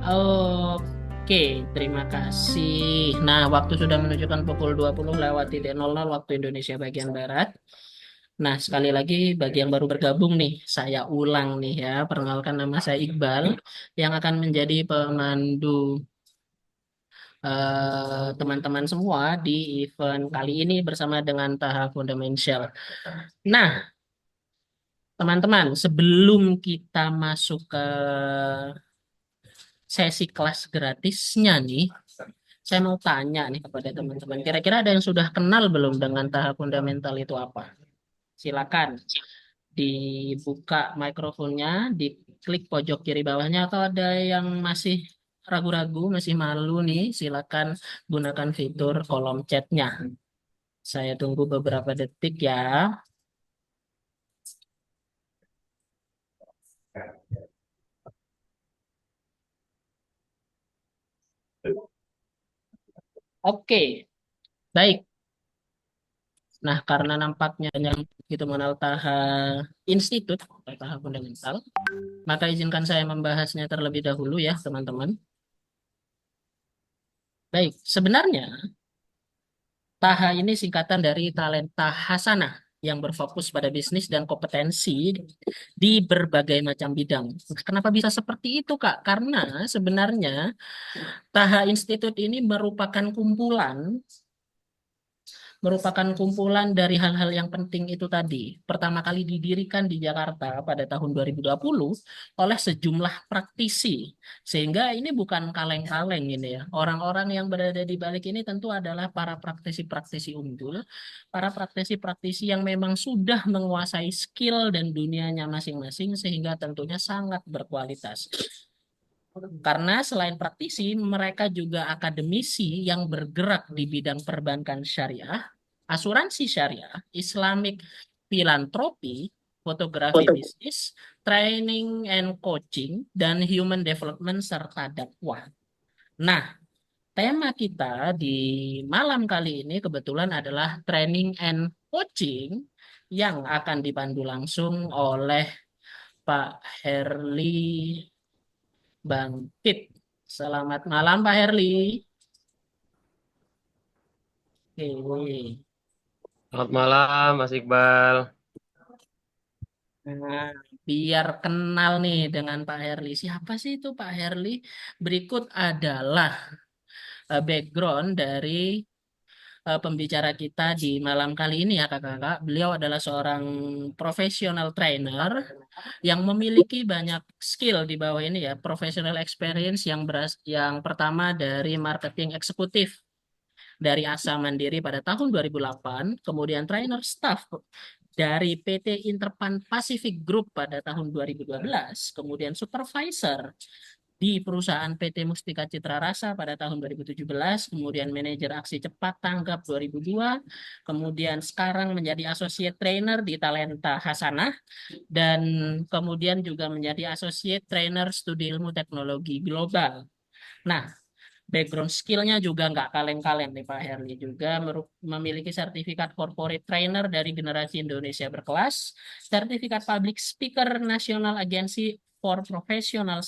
Oke, terima kasih. Nah, waktu sudah menunjukkan pukul 20:00 waktu Indonesia bagian Barat. Nah, sekali lagi bagi yang baru bergabung nih, saya ulang nih ya, perkenalkan nama saya Iqbal yang akan menjadi pemandu teman-teman semua di event kali ini bersama dengan Taha Fundamental. Nah, teman-teman, sebelum kita masuk ke sesi kelas gratisnya nih, saya mau tanya nih kepada teman-teman, kira-kira ada yang sudah kenal belum dengan tahap fundamental itu apa? Silakan dibuka mikrofonnya, diklik pojok kiri bawahnya, atau ada yang masih ragu-ragu, masih malu nih, silakan gunakan fitur kolom chatnya. Saya tunggu beberapa detik ya. Oke, baik. Nah, karena nampaknya yang itu mengenal Taha Institut, atau Taha Fundamental, maka izinkan saya membahasnya terlebih dahulu ya, teman-teman. Baik, sebenarnya TAHA ini singkatan dari Talenta Hasanah yang berfokus pada bisnis dan kompetensi di berbagai macam bidang. Kenapa bisa seperti itu, Kak? Karena sebenarnya TAHA Institute ini merupakan kumpulan dari hal-hal yang penting itu tadi. Pertama kali didirikan di Jakarta pada tahun 2020 oleh sejumlah praktisi. Sehingga ini bukan kaleng-kaleng ini ya. Orang-orang yang berada di balik ini tentu adalah para praktisi-praktisi unggul, para praktisi-praktisi yang memang sudah menguasai skill dan dunianya masing-masing sehingga tentunya sangat berkualitas. Karena selain praktisi, mereka juga akademisi yang bergerak di bidang perbankan syariah, asuransi syariah, Islamic filantropi, fotografi bisnis, training and coaching, dan human development serta dakwah. Nah, tema kita di malam kali ini kebetulan adalah training and coaching yang akan dipandu langsung oleh Pak Herli Bangkit. Selamat malam Pak Herli. Oke. Selamat malam, Mas Iqbal. Nah, biar kenal nih dengan Pak Herli. Siapa sih itu Pak Herli? Berikut adalah background dari pembicara kita di malam kali ini ya kakak-kakak. Beliau adalah seorang professional trainer yang memiliki banyak skill di bawah ini ya. Professional experience yang pertama dari marketing eksekutif dari Asa Mandiri pada tahun 2008, kemudian trainer staff dari PT Interpan Pacific Group pada tahun 2012, kemudian supervisor di perusahaan PT Mustika Citra Rasa pada tahun 2017, kemudian manajer aksi cepat tanggap 2002, kemudian sekarang menjadi associate trainer di Talenta Hasanah, dan kemudian juga menjadi associate trainer studi ilmu teknologi global. Nah, background skillnya juga nggak kaleng-kaleng nih Pak Herli juga memiliki sertifikat corporate trainer dari generasi Indonesia berkelas, sertifikat public speaker National Agency for Professional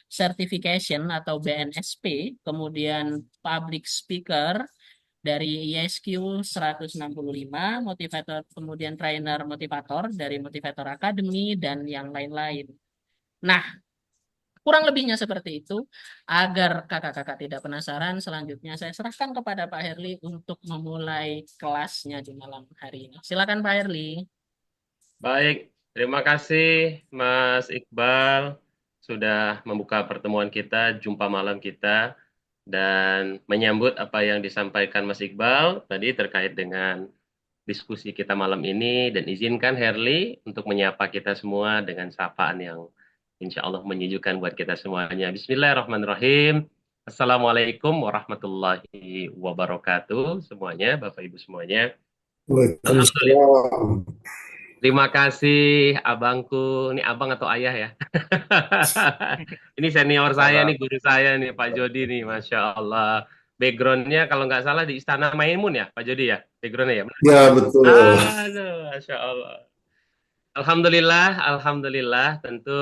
Certification atau BNSP, kemudian public speaker dari ISQ 165, motivator, kemudian trainer motivator dari Motivator Academy dan yang lain-lain. Nah, kurang lebihnya seperti itu. Agar kakak-kakak tidak penasaran, selanjutnya saya serahkan kepada Pak Herli untuk memulai kelasnya di malam hari ini. Silakan Pak Herli. Baik, terima kasih Mas Iqbal sudah membuka pertemuan kita, jumpa malam kita, dan menyambut apa yang disampaikan Mas Iqbal tadi terkait dengan diskusi kita malam ini, dan izinkan Herli untuk menyapa kita semua dengan sapaan yang insya Allah menyejukkan buat kita semuanya. Bismillahirrahmanirrahim. Assalamualaikum warahmatullahi wabarakatuh semuanya, Bapak Ibu semuanya. Alhamdulillah. Waalaikumsalam. Terima kasih abangku. Ini abang atau ayah ya? Ini senior saya nih, Salam. guru saya nih, Pak Jody nih, Masya Allah. Backgroundnya kalau nggak salah di Istana Maimun ya, Pak Jody ya? Backgroundnya ya? Benar? Ya, betul. Aduh, Masya Allah. Alhamdulillah, alhamdulillah. Tentu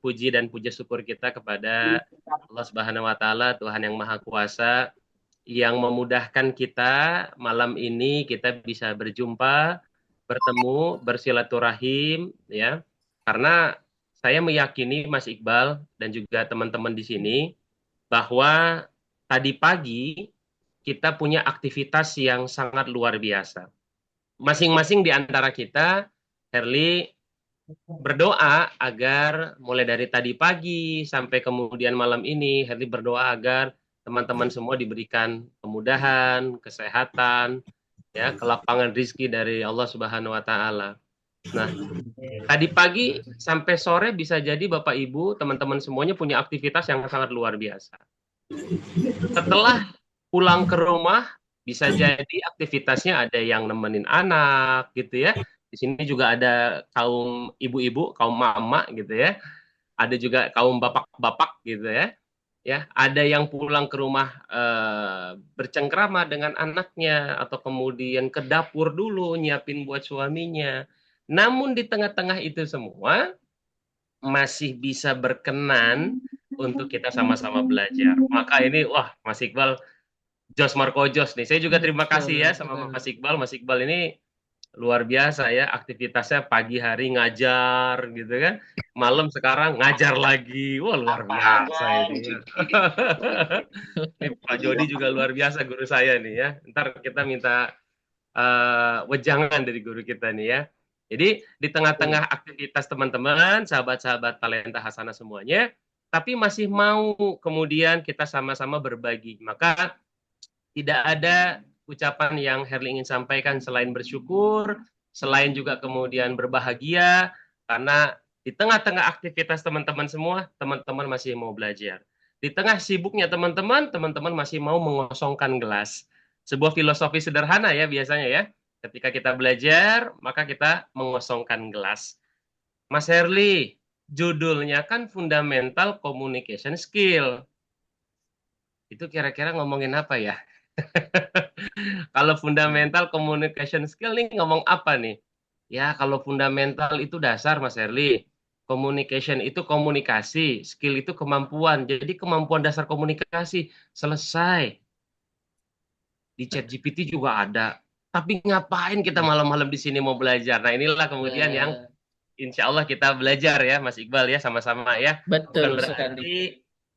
puji dan puja syukur kita kepada Allah Subhanahu wa taala, Tuhan yang Maha Kuasa yang memudahkan kita malam ini kita bisa berjumpa, bertemu, bersilaturahim ya. Karena saya meyakini Mas Iqbal dan juga teman-teman di sini bahwa tadi pagi kita punya aktivitas yang sangat luar biasa. Masing-masing di antara kita, Herli, berdoa agar mulai dari tadi pagi sampai kemudian malam ini, Herli berdoa agar teman-teman semua diberikan kemudahan, kesehatan, ya, kelapangan rizki dari Allah Subhanahu wa taala. Nah, tadi pagi sampai sore bisa jadi Bapak Ibu, teman-teman semuanya punya aktivitas yang sangat luar biasa. Setelah pulang ke rumah, bisa jadi aktivitasnya ada yang nemenin anak gitu ya. Di sini juga ada kaum ibu-ibu, kaum mama gitu ya. Ada juga kaum bapak-bapak gitu ya. Ya, ada yang pulang ke rumah bercengkrama dengan anaknya atau kemudian ke dapur dulu nyiapin buat suaminya. Namun di tengah-tengah itu semua masih bisa berkenan untuk kita sama-sama belajar. Maka ini wah Mas Iqbal Jos Marco Jos nih. Saya juga terima kasih ya Betul sama sekali. Mas Iqbal. Mas Iqbal ini luar biasa ya aktivitasnya pagi hari ngajar gitu kan. Malam sekarang ngajar lagi. Wah luar biasa ini ya. Ini Pak Jody juga luar biasa guru saya nih ya. Ntar kita minta wejangan dari guru kita nih ya. Jadi di tengah-tengah aktivitas teman-teman, sahabat-sahabat talenta Hasanah semuanya, tapi masih mau kemudian kita sama-sama berbagi. Maka tidak ada ucapan yang Herli ingin sampaikan selain bersyukur, selain juga kemudian berbahagia, karena di tengah-tengah aktivitas teman-teman semua, teman-teman masih mau belajar. Di tengah sibuknya teman-teman, teman-teman masih mau mengosongkan gelas. Sebuah filosofi sederhana ya biasanya ya. Ketika kita belajar, maka kita mengosongkan gelas. Mas Herli, judulnya kan Fundamental Communication Skill. Itu kira-kira ngomongin apa ya? Kalau fundamental communication skill nih ngomong apa nih? Ya, kalau fundamental itu dasar Mas Herli. Communication itu komunikasi, skill itu kemampuan. Jadi kemampuan dasar komunikasi selesai. Di chat GPT juga ada. Tapi ngapain kita malam-malam di sini mau belajar? Nah, inilah kemudian yang Ya, insya Allah kita belajar ya, Mas Iqbal ya, sama-sama ya. betul Bukan sekali. berarti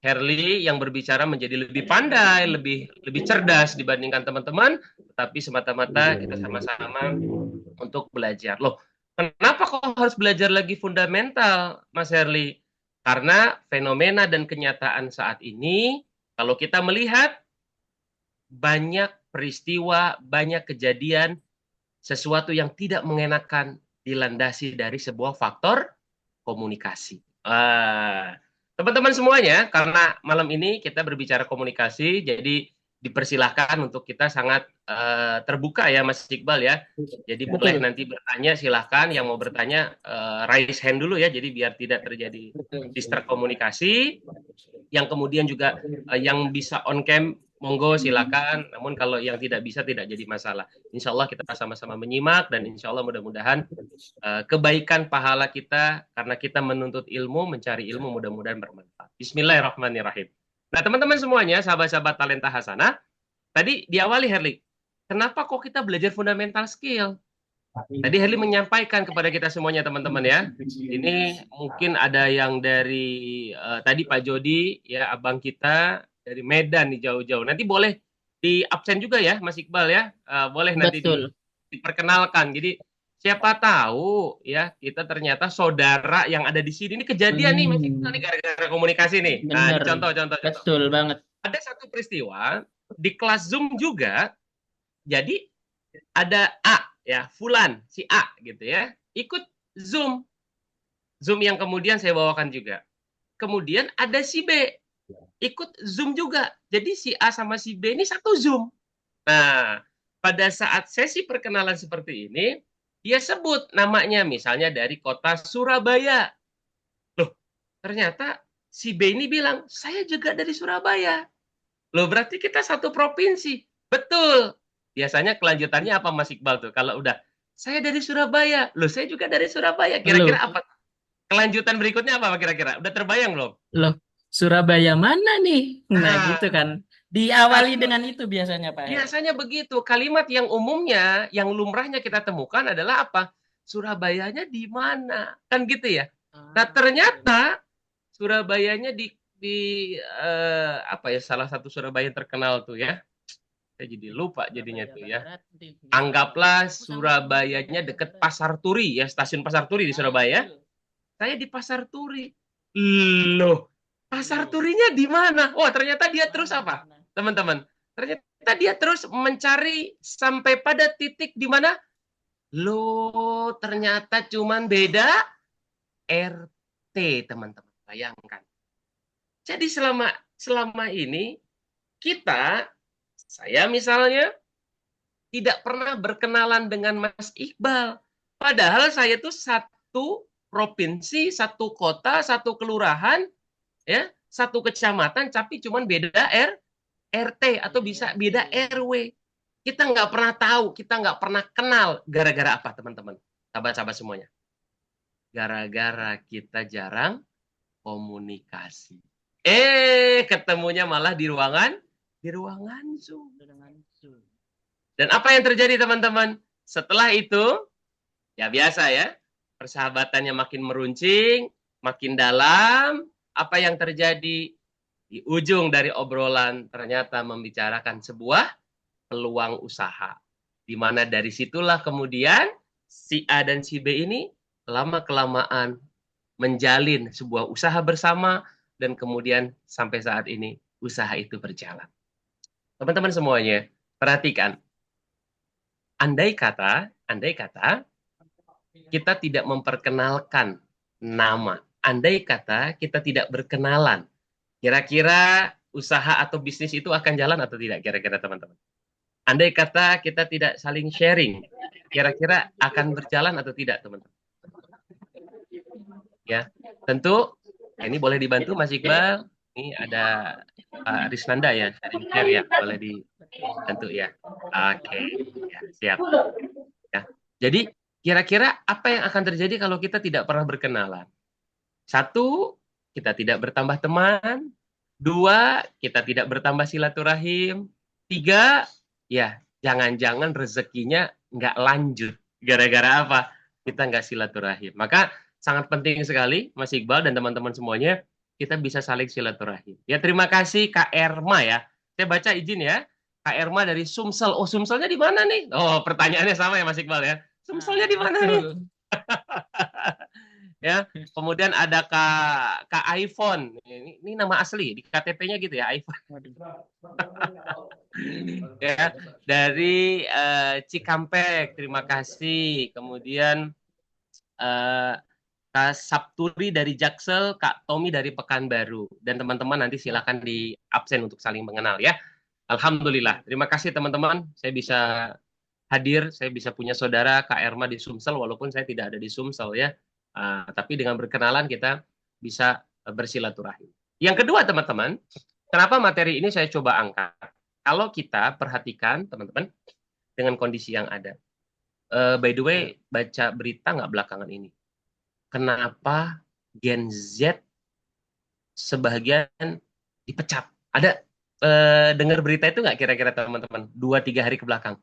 Herli yang berbicara menjadi lebih pandai, lebih lebih cerdas dibandingkan teman-teman, tapi semata-mata kita sama-sama untuk belajar. Loh, kenapa kok harus belajar lagi fundamental, Mas Herli? Karena fenomena dan kenyataan saat ini, kalau kita melihat banyak peristiwa, banyak kejadian, sesuatu yang tidak mengenakan dilandasi dari sebuah faktor komunikasi. Teman-teman semuanya, karena malam ini kita berbicara komunikasi, jadi dipersilahkan untuk kita sangat terbuka ya Mas Iqbal ya. Jadi boleh Betul, nanti bertanya, silahkan yang mau bertanya raise hand dulu ya, jadi biar tidak terjadi betul. distrak komunikasi. Yang kemudian juga yang bisa on cam monggo silakan. Namun kalau yang tidak bisa tidak jadi masalah. Insya Allah kita sama-sama menyimak dan insya Allah mudah-mudahan kebaikan pahala kita karena kita menuntut ilmu, mencari ilmu mudah-mudahan bermanfaat. Bismillahirrahmanirrahim. Nah teman-teman semuanya, sahabat-sahabat talenta Hasanah, tadi diawali Herli, kenapa kok kita belajar fundamental skill? Tadi Herli menyampaikan kepada kita semuanya teman-teman ya. Ini mungkin ada yang dari tadi Pak Jody ya abang kita dari Medan nih jauh-jauh. Nanti boleh di absen juga ya Mas Iqbal ya. Boleh nanti Betul. diperkenalkan. Jadi siapa tahu ya kita ternyata saudara yang ada di sini. Ini kejadian nih Mas Iqbal nih Hmm, gara-gara komunikasi nih. Nah, ini bener. contoh-contoh. Betul banget. Ada satu peristiwa di kelas Zoom juga. Jadi ada A ya, Fulan, si A gitu ya, ikut Zoom. Zoom yang kemudian saya bawakan juga. Kemudian ada si B, ikut Zoom juga. Jadi si A sama si B ini satu Zoom. Nah, pada saat sesi perkenalan seperti ini, dia sebut namanya misalnya dari kota Surabaya. Loh, ternyata si B ini bilang, saya juga dari Surabaya. Loh, berarti kita satu provinsi. Betul. Biasanya kelanjutannya apa Mas Iqbal tuh? Kalau udah Saya dari Surabaya. Loh, saya juga dari Surabaya. Kira-kira Loh, apa? Kelanjutan berikutnya apa kira-kira? Udah terbayang belum? loh, Surabaya mana nih? Nah, gitu Nah, kan. Diawali kalimat dengan itu biasanya, Pak Her. biasanya begitu. Kalimat yang umumnya, yang lumrahnya kita temukan adalah apa? Surabayanya di mana? Kan gitu ya. Nah, Ah, betul. ternyata Surabayanya di apa ya, salah satu Surabaya yang terkenal tuh ya. Saya jadi lupa jadinya Surabaya tuh ya. Barat gitu kan. Anggaplah Aku sama-sama Surabayanya Surabaya deket Barat. Pasar Turi ya, stasiun Pasar Turi di Nah, Surabaya. betul. Saya di Pasar Turi. Loh, Pasar Loh, Turinya di mana? Wah, ternyata dia terus mana apa? mana? Teman-teman, ternyata dia terus mencari sampai pada titik di mana? Loh, ternyata cuman beda RT, teman-teman. Bayangkan. Jadi selama selama ini kita, saya misalnya tidak pernah berkenalan dengan Mas Iqbal. Padahal saya tuh satu provinsi, satu kota, satu kelurahan, ya, satu kecamatan, tapi cuma beda RT atau Beda bisa RT. beda RW. Kita nggak pernah tahu, kita nggak pernah kenal. Gara-gara apa, teman-teman? Sahabat-sahabat semuanya. Gara-gara kita jarang komunikasi. Ketemunya malah di ruangan Zoom. Dengan Zoom. Dan apa yang terjadi, teman-teman? Setelah itu, ya biasa ya, persahabatannya makin meruncing, makin dalam. Apa yang terjadi? Di ujung dari obrolan ternyata membicarakan sebuah peluang usaha. Di mana dari situlah kemudian si A dan si B ini lama-kelamaan menjalin sebuah usaha bersama dan kemudian sampai saat ini usaha itu berjalan. Teman-teman semuanya, perhatikan. Andai kata kita tidak memperkenalkan nama, andai kata kita tidak berkenalan, kira-kira usaha atau bisnis itu akan jalan atau tidak kira-kira teman-teman? Andai kata kita tidak saling sharing, kira-kira akan berjalan atau tidak teman-teman? Ya, tentu ini boleh dibantu Mas Iqbal. Ini ada Pak Risnanda ya, sharing share ya, boleh dibantu ya. Oke, ya, siap. Ya. Jadi kira-kira apa yang akan terjadi kalau kita tidak pernah berkenalan? Satu, kita tidak bertambah teman. Dua, kita tidak bertambah silaturahim. Tiga, ya jangan-jangan rezekinya nggak lanjut. Gara-gara apa? Kita nggak silaturahim. Maka sangat penting sekali, Mas Iqbal dan teman-teman semuanya, kita bisa saling silaturahim. Ya terima kasih Kak Erma ya. Saya baca izin ya. Kak Erma dari Sumsel. Oh Sumselnya di mana nih? Oh pertanyaannya sama ya Mas Iqbal ya. Sumselnya Ah, di mana nih? betul. Ya. Kemudian ada Kak iPhone. Ini nama asli di KTP-nya gitu ya, iPhone. Waduh. Ya, dari Cikampek, terima kasih. Kemudian eh, Kak Sapturi dari Jaksel, Kak Tommy dari Pekanbaru. Dan teman-teman nanti silakan di absen untuk saling mengenal ya. Alhamdulillah. Terima kasih teman-teman. Saya bisa hadir, saya bisa punya saudara Kak Erma di Sumsel, walaupun saya tidak ada di Sumsel ya. Tapi dengan berkenalan kita bisa bersilaturahim. Yang kedua teman-teman, kenapa materi ini saya coba angkat? Kalau kita perhatikan teman-teman dengan kondisi yang ada. By the way, baca berita nggak belakangan ini? Kenapa Gen Z sebagian dipecat? Ada dengar berita itu nggak kira-kira teman-teman? 2-3 hari ke belakang.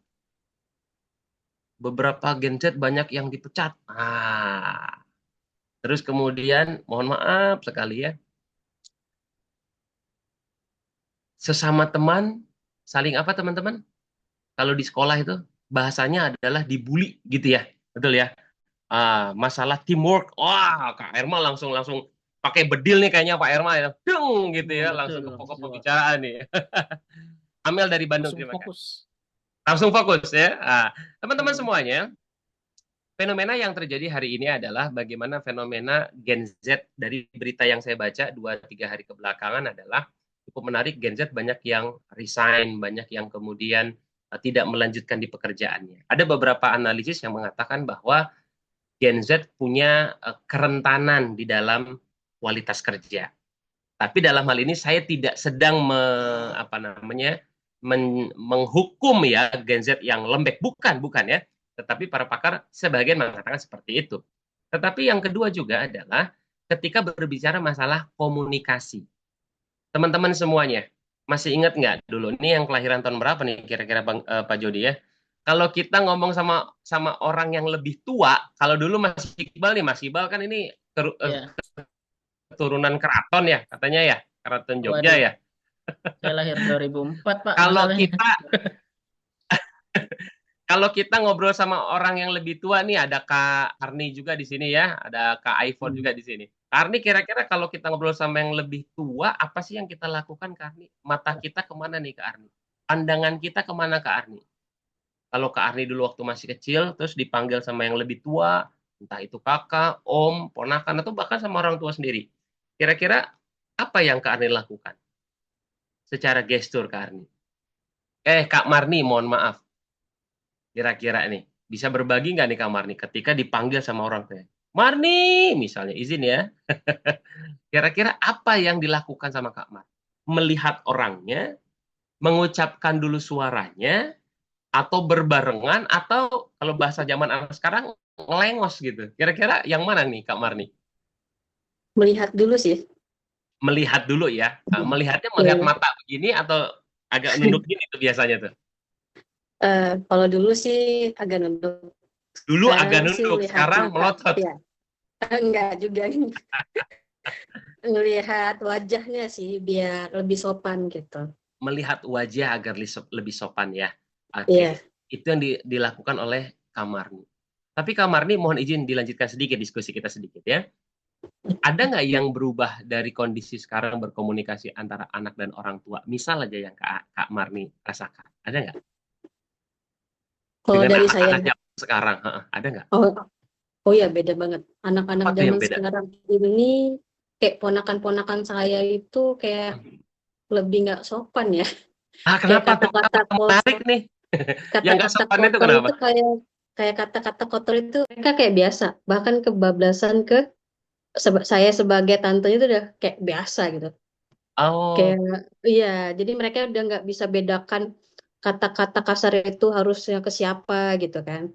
Beberapa Gen Z banyak yang dipecat. Terus kemudian, mohon maaf sekali ya, sesama teman, saling apa teman-teman? Kalau di sekolah itu, bahasanya adalah dibully gitu ya. Betul ya? Masalah teamwork, wah Kak Erma langsung langsung pakai bedil nih kayaknya Pak Erma ya, dung gitu Oh, ya, langsung betul. ke pokok Wah, pembicaraan nih. Amel dari Bandung, langsung terima kasih. fokus. Langsung fokus ya. Teman-teman Hmm. semuanya, fenomena yang terjadi hari ini adalah bagaimana fenomena Gen Z dari berita yang saya baca 2-3 hari kebelakangan adalah cukup menarik. Gen Z banyak yang resign, banyak yang kemudian tidak melanjutkan di pekerjaannya. Ada beberapa analisis yang mengatakan bahwa Gen Z punya kerentanan di dalam kualitas kerja. Tapi dalam hal ini saya tidak sedang apa namanya menghukum ya Gen Z yang lembek, bukan ya. Tetapi para pakar sebagian mengatakan seperti itu. Tetapi yang kedua juga adalah ketika berbicara masalah komunikasi. Teman-teman semuanya, masih ingat nggak dulu? Ini yang kelahiran tahun berapa nih kira-kira Pak Jody ya? Kalau kita ngomong sama sama orang yang lebih tua, kalau dulu Mas Iqbal nih, Mas Iqbal kan ini Ya, keturunan keraton ya, katanya ya, keraton Jogja waduh, ya. saya lahir 2004 Pak Kalau masalahnya. kita Kalau kita ngobrol sama orang yang lebih tua nih, ada Kak Arni juga di sini ya, ada Kak Aifon Hmm. juga di sini. Kak Arni, kira-kira kalau kita ngobrol sama yang lebih tua, apa sih yang kita lakukan, Kak Arni? Mata kita kemana nih, Kak Arni? Pandangan kita kemana, Kak Arni? Kalau Kak Arni dulu waktu masih kecil, terus dipanggil sama yang lebih tua, entah itu kakak, om, ponakan, atau bahkan sama orang tua sendiri. Kira-kira apa yang Kak Arni lakukan secara gestur, Kak Arni? Kak Marni, mohon maaf. Kira-kira nih, bisa berbagi nggak nih Kak Marni ketika dipanggil sama orang tua? Marni, misalnya izin ya. Kira-kira apa yang dilakukan sama Kak Marni? Melihat orangnya, mengucapkan dulu suaranya, atau berbarengan, atau kalau bahasa zaman anak sekarang, ngelengos gitu. Kira-kira yang mana nih Kak Marni? Melihat dulu sih. Melihat dulu ya. Nah, melihatnya melihat Iya. mata begini atau agak nunduk gini tuh biasanya tuh. Kalau dulu sih agak nunduk. Dulu Sekarang agak sih nunduk, lihat sekarang mata. melotot. Ya, enggak juga. Ngelihat wajahnya sih biar lebih sopan gitu. Melihat wajah agar lebih sopan ya. Iya. Oke, itu yang dilakukan oleh Kamarni. Tapi Kamarni mohon izin dilanjutkan sedikit diskusi kita sedikit ya. Ada nggak yang berubah dari kondisi sekarang berkomunikasi antara anak dan orang tua? Misal aja yang Kak Marni rasakan. Ada nggak? Kalau Dengan dari saya, anak-anak zaman sekarang, ada nggak? oh, oh ya beda banget. Anak-anak Apa tuh yang zaman beda? sekarang ini kayak ponakan-ponakan saya itu kayak lebih nggak sopan ya. Kayak Kenapa tuh? kata-kata Kenapa kotor, menarik nih? Yang nggak kata-kata sopan itu kotor kenapa? itu kayak kayak kata-kata kotor itu mereka kayak biasa. Bahkan kebablasan ke saya sebagai tantenya itu udah kayak biasa gitu. Kayak Oh, iya, jadi mereka udah nggak bisa bedakan kata-kata kasar itu harusnya ke siapa gitu kan.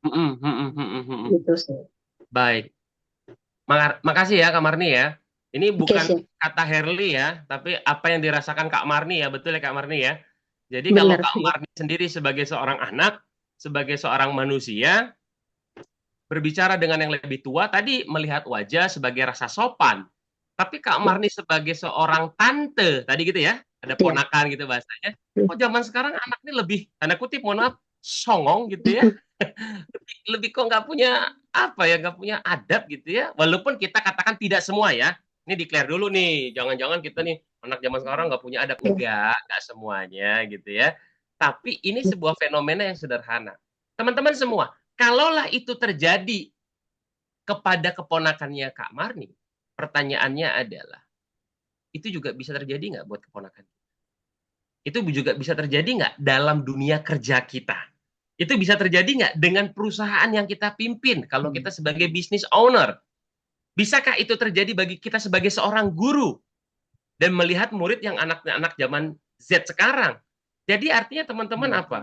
mm, mm, mm, mm, mm, mm. Gitu sih. Baik. Makasih ya Kak Marni ya. Ini Oke bukan sih, kata Herli ya, tapi apa yang dirasakan Kak Marni ya, betul ya Kak Marni ya. Jadi kalau benar. Kak Marni sendiri sebagai seorang anak, sebagai seorang manusia, berbicara dengan yang lebih tua, tadi melihat wajah sebagai rasa sopan. Tapi Kak Marni sebagai seorang tante, tadi gitu ya, ada Iya. ponakan gitu bahasanya. Kok zaman sekarang anak ini lebih, tanda kutip, mohon maaf, songong gitu ya. Lebih kok nggak punya apa ya, nggak punya adab gitu ya. Walaupun kita katakan tidak semua ya. Ini declare dulu nih, jangan-jangan kita nih anak zaman sekarang nggak punya adab. Enggak semuanya gitu ya. Tapi ini sebuah fenomena yang sederhana. Teman-teman semua, kalaulah itu terjadi kepada keponakannya Kak Marni, pertanyaannya adalah, itu juga bisa terjadi nggak buat keponakan? Itu juga bisa terjadi nggak dalam dunia kerja kita? Itu bisa terjadi nggak dengan perusahaan yang kita pimpin kalau kita sebagai business owner? Bisakah itu terjadi bagi kita sebagai seorang guru dan melihat murid yang anak-anak zaman Z sekarang? Jadi artinya teman-teman apa?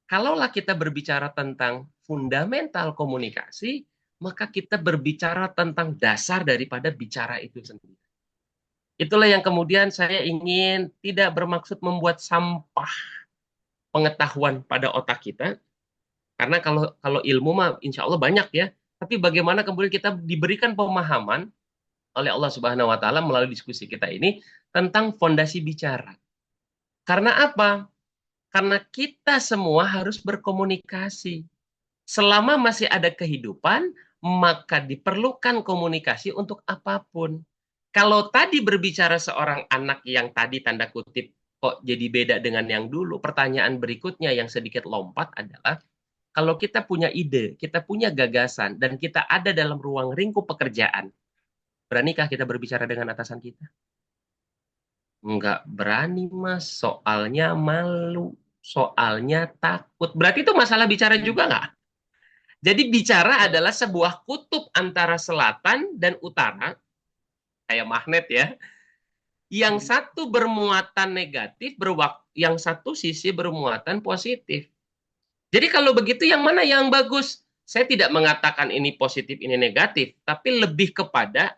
Kalaulah kita berbicara tentang fundamental komunikasi, maka kita berbicara tentang dasar daripada bicara itu sendiri. Itulah yang kemudian saya ingin tidak bermaksud membuat sampah pengetahuan pada otak kita, karena kalau kalau ilmu mah insya Allah banyak ya. Tapi bagaimana kemudian kita diberikan pemahaman oleh Allah Subhanahu wa taala melalui diskusi kita ini tentang fondasi bicara. Karena apa? Karena kita semua harus berkomunikasi. Selama masih ada kehidupan, maka diperlukan komunikasi untuk apapun. Kalau tadi berbicara seorang anak yang tadi tanda kutip kok jadi beda dengan yang dulu, pertanyaan berikutnya yang sedikit lompat adalah, kalau kita punya ide, kita punya gagasan, dan kita ada dalam ruang lingkup pekerjaan, beranikah kita berbicara dengan atasan kita? Nggak berani, Mas. Soalnya malu. Soalnya takut. Berarti itu masalah bicara juga nggak? Jadi bicara adalah sebuah kutub antara selatan dan utara, kayak magnet ya. Yang satu bermuatan negatif, yang satu sisi bermuatan positif. Jadi kalau begitu yang mana yang bagus? Saya tidak mengatakan ini positif, ini negatif, tapi lebih kepada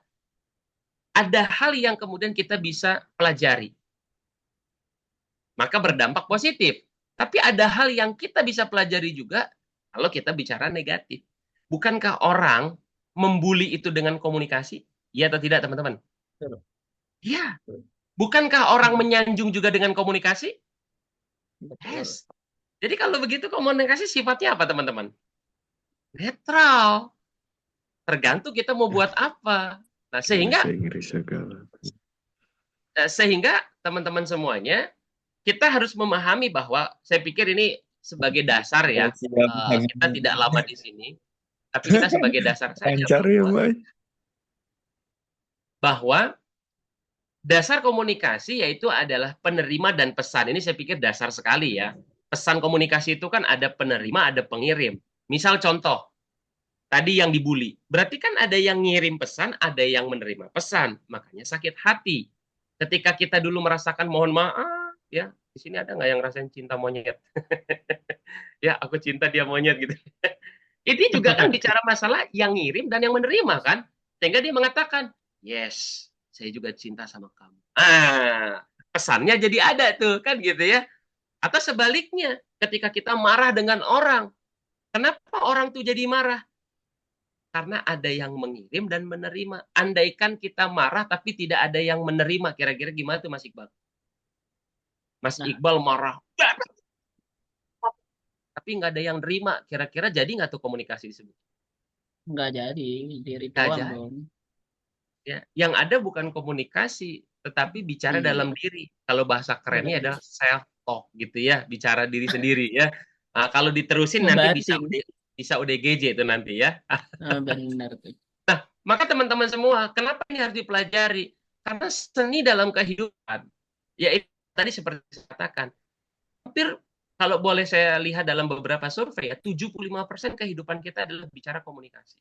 ada hal yang kemudian kita bisa pelajari. Maka berdampak positif. Tapi ada hal yang kita bisa pelajari juga kalau kita bicara negatif. Bukankah orang membuli itu dengan komunikasi? Iya atau tidak, teman-teman? Iya. Bukankah orang menyanjung juga dengan komunikasi? Betul. Yes. Jadi kalau begitu komunikasi sifatnya apa, teman-teman? Netral. Tergantung kita mau buat apa. Nah, sehingga teman-teman semuanya, kita harus memahami bahwa saya pikir ini sebagai dasar ya, kita tidak lama di sini, tapi kita sebagai dasar saja bahwa dasar komunikasi yaitu adalah penerima dan pesan. Ini saya pikir dasar sekali ya. Pesan komunikasi itu kan ada penerima, ada pengirim. Misal contoh, tadi yang dibully. Berarti kan ada yang ngirim pesan, ada yang menerima pesan. Makanya sakit hati. Ketika kita dulu merasakan mohon maaf, ya, di sini ada nggak yang rasain cinta monyet? Ya, aku cinta dia monyet gitu. Ini juga kan bicara masalah yang ngirim dan yang menerima kan. Sehingga dia mengatakan, yes, saya juga cinta sama kamu. Pesannya jadi ada tuh kan gitu ya. Atau sebaliknya, ketika kita marah dengan orang, kenapa orang tuh jadi marah? Karena ada yang mengirim dan menerima. Andaikan kita marah tapi tidak ada yang menerima, kira-kira gimana tuh Mas Iqbal? Mas Iqbal marah, tapi nggak ada yang nerima, kira-kira jadi nggak tuh komunikasi disebut? Nggak jadi, diri Nggak doang jadi. dong. Ya, yang ada bukan komunikasi, tetapi bicara dalam diri. Kalau bahasa kerennya adalah self talk gitu ya, bicara diri sendiri ya. Nah, kalau diterusin nanti bisa ODGJ itu nanti ya. Benar tuh. Nah, maka teman-teman semua, kenapa ini harus dipelajari? Karena seni dalam kehidupan, yaitu tadi seperti saya katakan, hampir kalau boleh saya lihat dalam beberapa survei ya, 75% kehidupan kita adalah bicara komunikasi.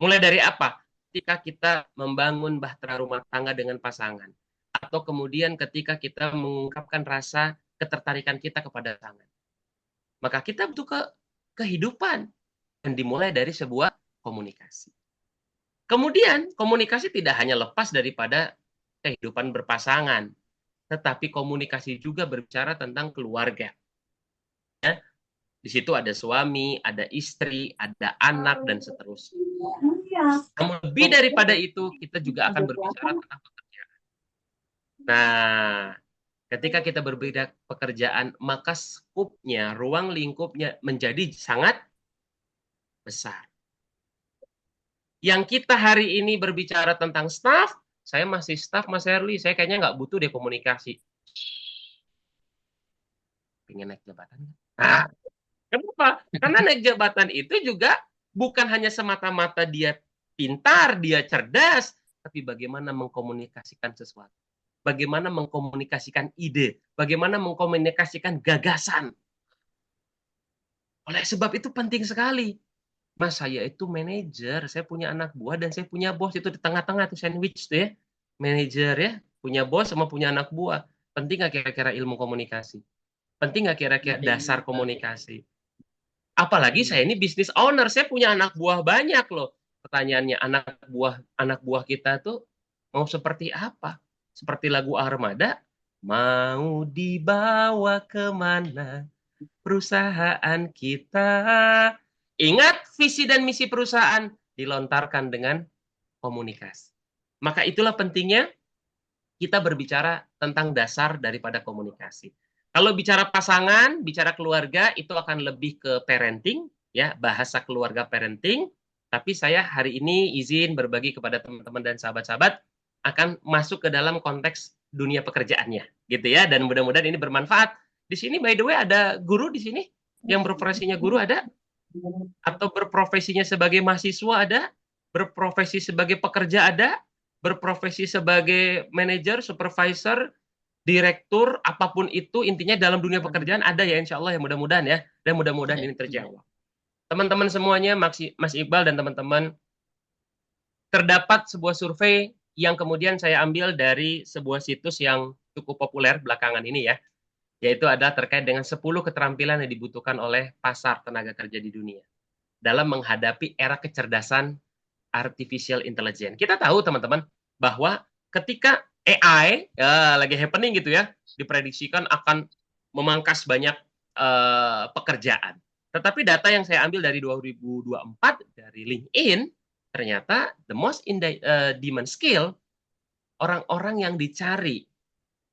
Mulai dari apa? Ketika kita membangun bahtera rumah tangga dengan pasangan. Atau kemudian ketika kita mengungkapkan rasa ketertarikan kita kepada pasangan. Maka kita butuh kehidupan. Dan dimulai dari sebuah komunikasi. Kemudian komunikasi tidak hanya lepas daripada kehidupan berpasangan. Tetapi komunikasi juga berbicara tentang keluarga. Ya, di situ ada suami, ada istri, ada anak, dan seterusnya. Namun lebih daripada itu, kita juga akan berbicara tentang pekerjaan. Nah, ketika kita berbeda pekerjaan, maka skupnya, ruang lingkupnya menjadi sangat besar. Yang kita hari ini berbicara tentang staff, saya masih staff Mas Herli, saya kayaknya nggak butuh deh komunikasi. Pengen naik jabatan? Nah, kenapa? Karena naik jabatan itu juga bukan hanya semata-mata dia pintar, dia cerdas, tapi bagaimana mengkomunikasikan sesuatu. Bagaimana mengkomunikasikan ide, bagaimana mengkomunikasikan gagasan. Oleh sebab itu penting sekali. Mas, saya itu manajer, saya punya anak buah dan saya punya bos, itu di tengah-tengah tuh sandwich tuh ya. Manajer ya, punya bos sama punya anak buah. Penting nggak kira-kira ilmu komunikasi? Penting nggak kira-kira dasar komunikasi? Apalagi saya ini bisnis owner, saya punya anak buah banyak loh. Pertanyaannya, anak buah kita tuh mau seperti apa? Seperti lagu Armada, mau dibawa kemana perusahaan kita? Ingat, visi dan misi perusahaan dilontarkan dengan komunikasi. Maka itulah pentingnya kita berbicara tentang dasar daripada komunikasi. Kalau bicara pasangan, bicara keluarga, itu akan lebih ke parenting, ya, bahasa keluarga parenting. Tapi saya hari ini izin berbagi kepada teman-teman dan sahabat-sahabat akan masuk ke dalam konteks dunia pekerjaannya, gitu ya. Dan mudah-mudahan ini bermanfaat. Di sini, by the way, ada guru di sini yang berprofesinya guru ada, atau berprofesinya sebagai mahasiswa ada, berprofesi sebagai pekerja ada, berprofesi sebagai manajer, supervisor, direktur, apapun itu, intinya dalam dunia pekerjaan ada ya, insya Allah ya, mudah-mudahan ya, dan mudah-mudahan ini terjawab. Teman-teman semuanya, Mas Iqbal dan teman-teman, terdapat sebuah survei yang kemudian saya ambil dari sebuah situs yang cukup populer belakangan ini ya. yaitu adalah terkait dengan 10 keterampilan yang dibutuhkan oleh pasar tenaga kerja di dunia dalam menghadapi era kecerdasan artificial intelligence. Kita tahu teman-teman bahwa ketika AI lagi happening gitu ya, diprediksikan akan memangkas banyak pekerjaan. Tetapi data yang saya ambil dari 2024 dari LinkedIn, ternyata the most in demand skill, orang-orang yang dicari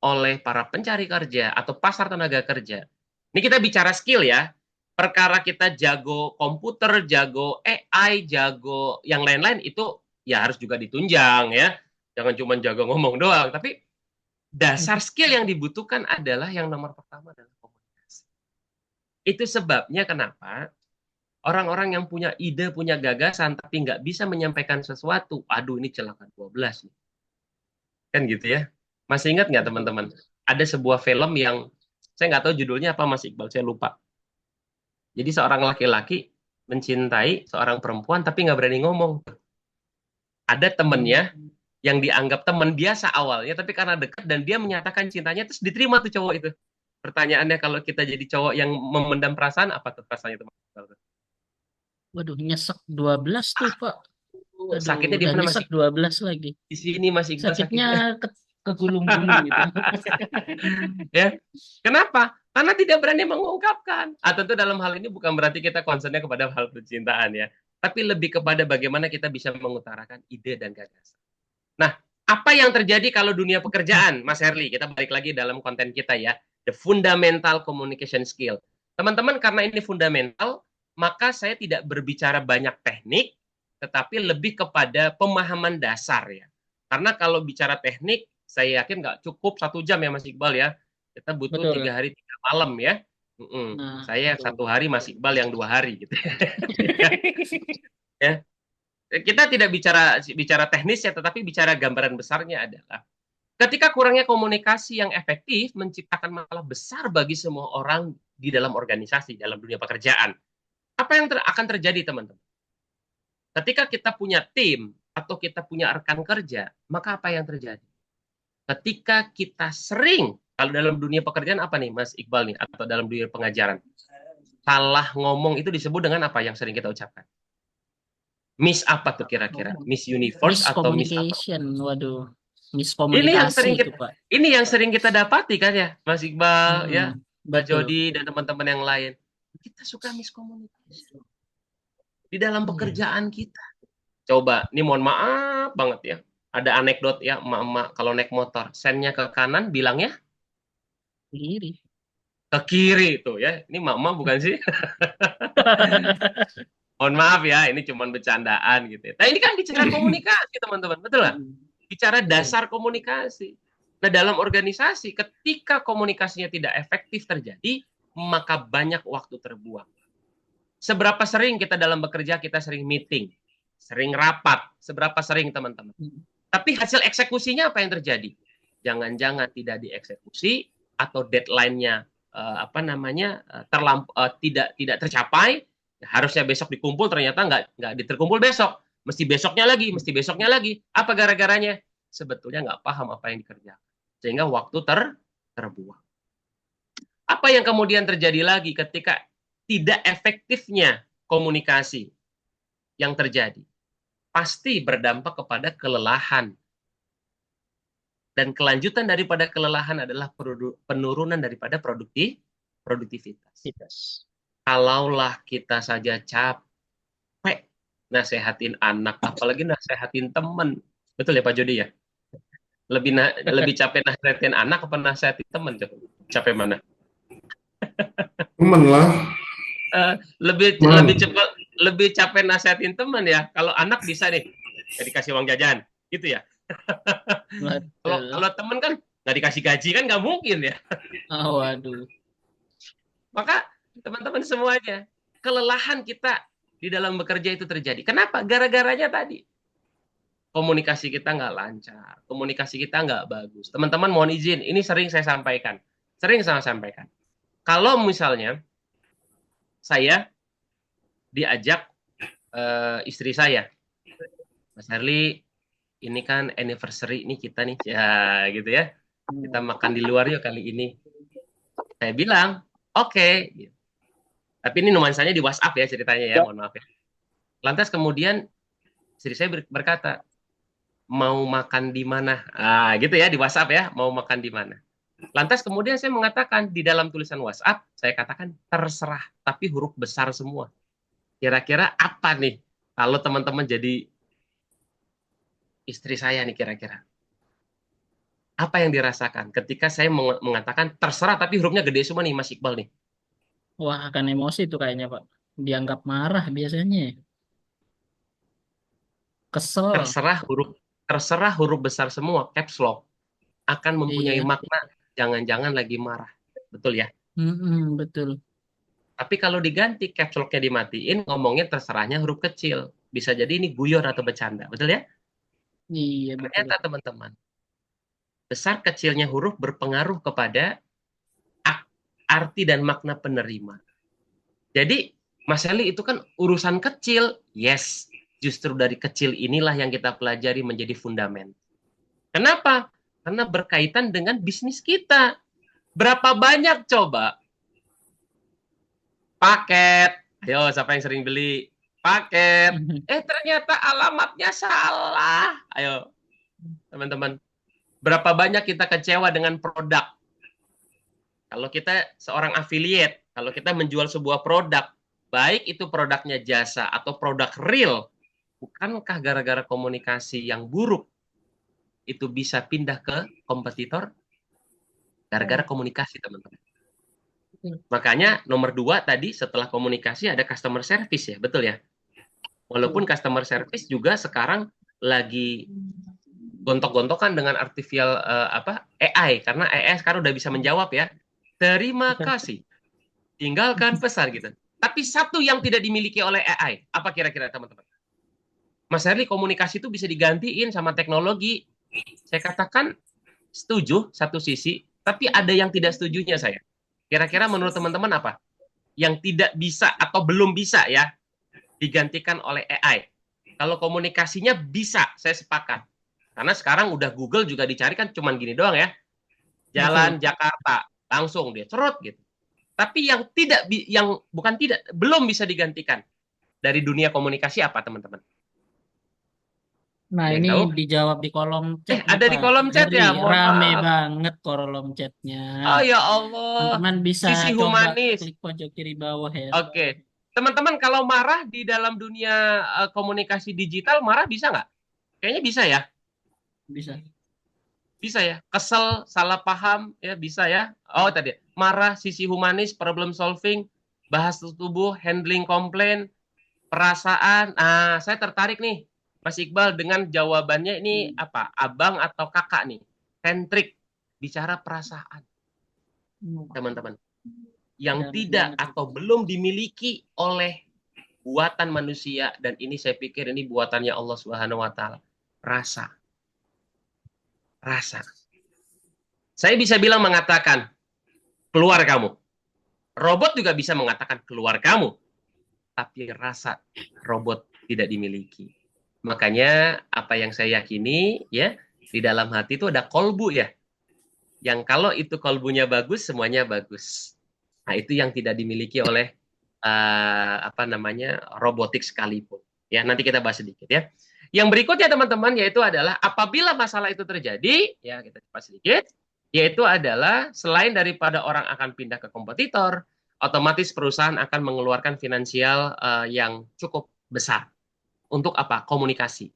oleh para pencari kerja atau pasar tenaga kerja. Ini kita bicara skill ya. Perkara kita jago komputer, jago AI, jago yang lain-lain itu ya harus juga ditunjang ya. Jangan cuma jago ngomong doang, tapi dasar skill yang dibutuhkan adalah yang nomor pertama adalah komunikasi. Itu sebabnya kenapa orang-orang yang punya ide, punya gagasan, tapi nggak bisa menyampaikan sesuatu, aduh ini celaka 12 nih. Kan gitu ya. Masih ingat nggak teman-teman? Ada sebuah film yang saya nggak tahu judulnya apa Mas Iqbal, saya lupa. Jadi seorang laki-laki mencintai seorang perempuan tapi nggak berani ngomong. Ada temennya yang dianggap teman biasa awalnya, tapi karena dekat dan dia menyatakan cintanya, terus diterima tuh cowok itu. Pertanyaannya kalau kita jadi cowok yang memendam perasaan, apa tuh perasaannya teman? Waduh, nyesek 12 tuh, Pak. Aduh, Sakitnya di udah mana Mas nyesek Iqbal? 12 lagi. Di sini Mas Iqbal Sakitnya sakitnya. kegulung-gulung gitu. Ya, kenapa? Karena tidak berani mengungkapkan. Tentu dalam hal ini bukan berarti kita concernnya kepada hal percintaan ya, tapi lebih kepada bagaimana kita bisa mengutarakan ide dan gagasan. Nah, apa yang terjadi kalau dunia pekerjaan, Mas Herli? Kita balik lagi dalam konten kita ya, the fundamental communication skill. Teman-teman, karena ini fundamental, maka saya tidak berbicara banyak teknik, tetapi lebih kepada pemahaman dasar ya. Karena kalau bicara teknik, saya yakin nggak cukup 1 jam ya Mas Iqbal ya. Kita butuh Betul. 3 hari 3 malam ya. Nah, Saya betul. 1 hari, Mas Iqbal yang 2 hari gitu. Ya. Kita tidak bicara teknis ya, tetapi bicara gambaran besarnya adalah ketika kurangnya komunikasi yang efektif menciptakan masalah besar bagi semua orang di dalam organisasi, dalam dunia pekerjaan. Apa yang akan terjadi teman-teman? Ketika kita punya tim atau kita punya rekan kerja, maka apa yang terjadi? Ketika kita sering, kalau dalam dunia pekerjaan apa nih Mas Iqbal nih, atau dalam dunia pengajaran, salah ngomong itu disebut dengan apa yang sering kita ucapkan? Miss apa tuh kira-kira? Miss Universe atau Miss apa? Miscommunication, waduh. Ini yang Miskomunikasi sering itu, kita, Pak. ini yang sering kita dapati kan ya, Mas Iqbal ya, Mbak Betul. Jody dan teman-teman yang lain. Kita suka miskomunikasi di dalam pekerjaan kita. Coba, ini mohon maaf banget ya. Ada anekdot ya, emak-emak kalau naik motor, sennya ke kanan, bilangnya Kiri. ke kiri tuh ya. Ini emak-emak bukan sih? Mohon maaf ya, ini cuma bercandaan gitu ya. Nah, ini kan bicara komunikasi, teman-teman. Betul nggak? Bicara dasar komunikasi. Nah, dalam organisasi, ketika komunikasinya tidak efektif terjadi, maka banyak waktu terbuang. Seberapa sering kita dalam bekerja, kita sering meeting, sering rapat, seberapa sering teman-teman. Tapi hasil eksekusinya apa yang terjadi? Jangan-jangan tidak dieksekusi atau deadline-nya tidak tercapai. Harusnya besok dikumpul, ternyata nggak terkumpul besok. Mesti besoknya lagi. Apa gara-garanya? Sebetulnya nggak paham apa yang dikerjakan. Sehingga waktu terbuang. Apa yang kemudian terjadi lagi ketika tidak efektifnya komunikasi yang terjadi? Pasti berdampak kepada kelelahan. Dan kelanjutan daripada kelelahan adalah penurunan daripada produktivitas. Kalaulah kita saja capek nasehatin anak, apalagi nasehatin teman. Betul ya Pak Jody ya? Lebih capek nasehatin anak apa nasehatin teman? Capek mana? Temen lah. Lebih capek nasehatin teman ya. Kalau anak bisa nih, dikasih uang jajan, gitu ya. Kalau teman kan nggak dikasih gaji kan nggak mungkin ya. Oh, waduh. Maka teman-teman semuanya, kelelahan kita di dalam bekerja itu terjadi. Kenapa? Gara-garanya tadi. Komunikasi kita nggak lancar, komunikasi kita nggak bagus. Teman-teman mohon izin, ini sering saya sampaikan. Kalau misalnya saya diajak istri saya, Mas Herli, ini kan anniversary nih kita nih, ya gitu ya. Kita makan di luar yuk kali ini. Saya bilang, oke. Tapi ini nuansanya di WhatsApp ya ceritanya ya, mohon maaf ya. Lantas kemudian istri saya berkata, mau makan di mana? Gitu ya di WhatsApp ya, mau makan di mana? Lantas kemudian saya mengatakan di dalam tulisan WhatsApp, saya katakan terserah, tapi huruf besar semua. Kira-kira apa nih kalau teman-teman jadi istri saya nih kira-kira? Apa yang dirasakan ketika saya mengatakan terserah tapi hurufnya gede semua nih Mas Iqbal nih? Wah, akan emosi tuh kayaknya, Pak. Dianggap marah biasanya. Kesel. Terserah huruf besar semua, caps lock akan mempunyai Iya. makna jangan-jangan lagi marah. Betul ya? Betul. Tapi kalau diganti caps lock-nya dimatiin, ngomongnya terserahnya huruf kecil. Bisa jadi ini guyon atau bercanda. Betul ya? Iya, betul. Ternyata teman-teman, besar kecilnya huruf berpengaruh kepada arti dan makna penerima. Jadi, Mas Heli itu kan urusan kecil. Yes, justru dari kecil inilah yang kita pelajari menjadi fundament. Kenapa? Karena berkaitan dengan bisnis kita. Berapa banyak coba paket? Ayo, siapa yang sering beli paket? Ternyata alamatnya salah. Ayo, teman-teman. Berapa banyak kita kecewa dengan produk? Kalau kita seorang affiliate, kalau kita menjual sebuah produk, baik itu produknya jasa atau produk real, bukankah gara-gara komunikasi yang buruk itu bisa pindah ke kompetitor? Gara-gara komunikasi, teman-teman. Makanya nomor 2 tadi setelah komunikasi ada customer service ya, betul ya? Walaupun customer service juga sekarang lagi gontok-gontokan dengan artificial AI, karena AI sekarang udah bisa menjawab ya. Terima kasih. Tinggalkan pesan gitu. Tapi satu yang tidak dimiliki oleh AI, apa kira-kira teman-teman? Mas Herli, komunikasi itu bisa digantiin sama teknologi. Saya katakan setuju satu sisi, tapi ada yang tidak setujunya saya. Kira-kira menurut teman-teman apa? Yang tidak bisa atau belum bisa ya digantikan oleh AI. Kalau komunikasinya bisa, saya sepakat. Karena sekarang udah Google juga dicari kan cuman gini doang ya. Jalan Jakarta, langsung dia cerut gitu. Tapi yang belum bisa digantikan dari dunia komunikasi apa teman-teman? Nah, Ada yang ini tahu? dijawab di kolom chat nih, Ada di Pak. kolom chat Herli, ya, mohon rame maaf. banget kolom chatnya. Oh ya Allah, Teman-teman bisa sisi coba humanis. klik pojok kiri bawah ya. Oke, teman-teman kalau marah di dalam dunia komunikasi digital, marah bisa nggak? Kayaknya bisa ya. Bisa. Bisa ya, kesel, salah paham, ya bisa ya. Oh tadi, marah, sisi humanis, problem solving, bahasa tubuh, handling komplain, perasaan. Saya tertarik nih, Mas Iqbal dengan jawabannya ini apa? Abang atau kakak nih? Tentrik, bicara perasaan, teman-teman. Yang tidak atau belum dimiliki oleh buatan manusia, dan ini saya pikir ini buatannya Allah Subhanahu wa taala. Rasa. Saya bisa bilang mengatakan keluar kamu. Robot juga bisa mengatakan keluar kamu. Tapi rasa robot tidak dimiliki. Makanya apa yang saya yakini ya, di dalam hati itu ada kolbu ya. Yang kalau itu kolbunya bagus, semuanya bagus. Nah, itu yang tidak dimiliki oleh robotik sekalipun. Ya, nanti kita bahas sedikit ya. Yang berikutnya teman-teman yaitu adalah apabila masalah itu terjadi, ya kita bahas sedikit, yaitu adalah selain daripada orang akan pindah ke kompetitor, otomatis perusahaan akan mengeluarkan finansial yang cukup besar. Untuk apa? Komunikasi.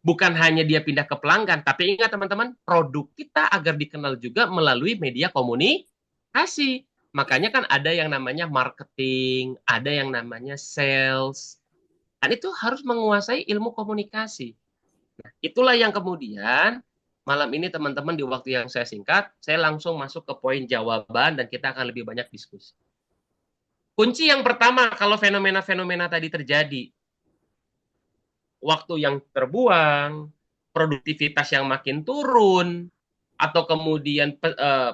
Bukan hanya dia pindah ke pelanggan, tapi ingat teman-teman, produk kita agar dikenal juga melalui media komunikasi. Makanya kan ada yang namanya marketing, ada yang namanya sales. Dan itu harus menguasai ilmu komunikasi. Nah, itulah yang kemudian malam ini teman-teman di waktu yang saya singkat, saya langsung masuk ke poin jawaban dan kita akan lebih banyak diskusi. Kunci yang pertama kalau fenomena-fenomena tadi terjadi, waktu yang terbuang, produktivitas yang makin turun, atau kemudian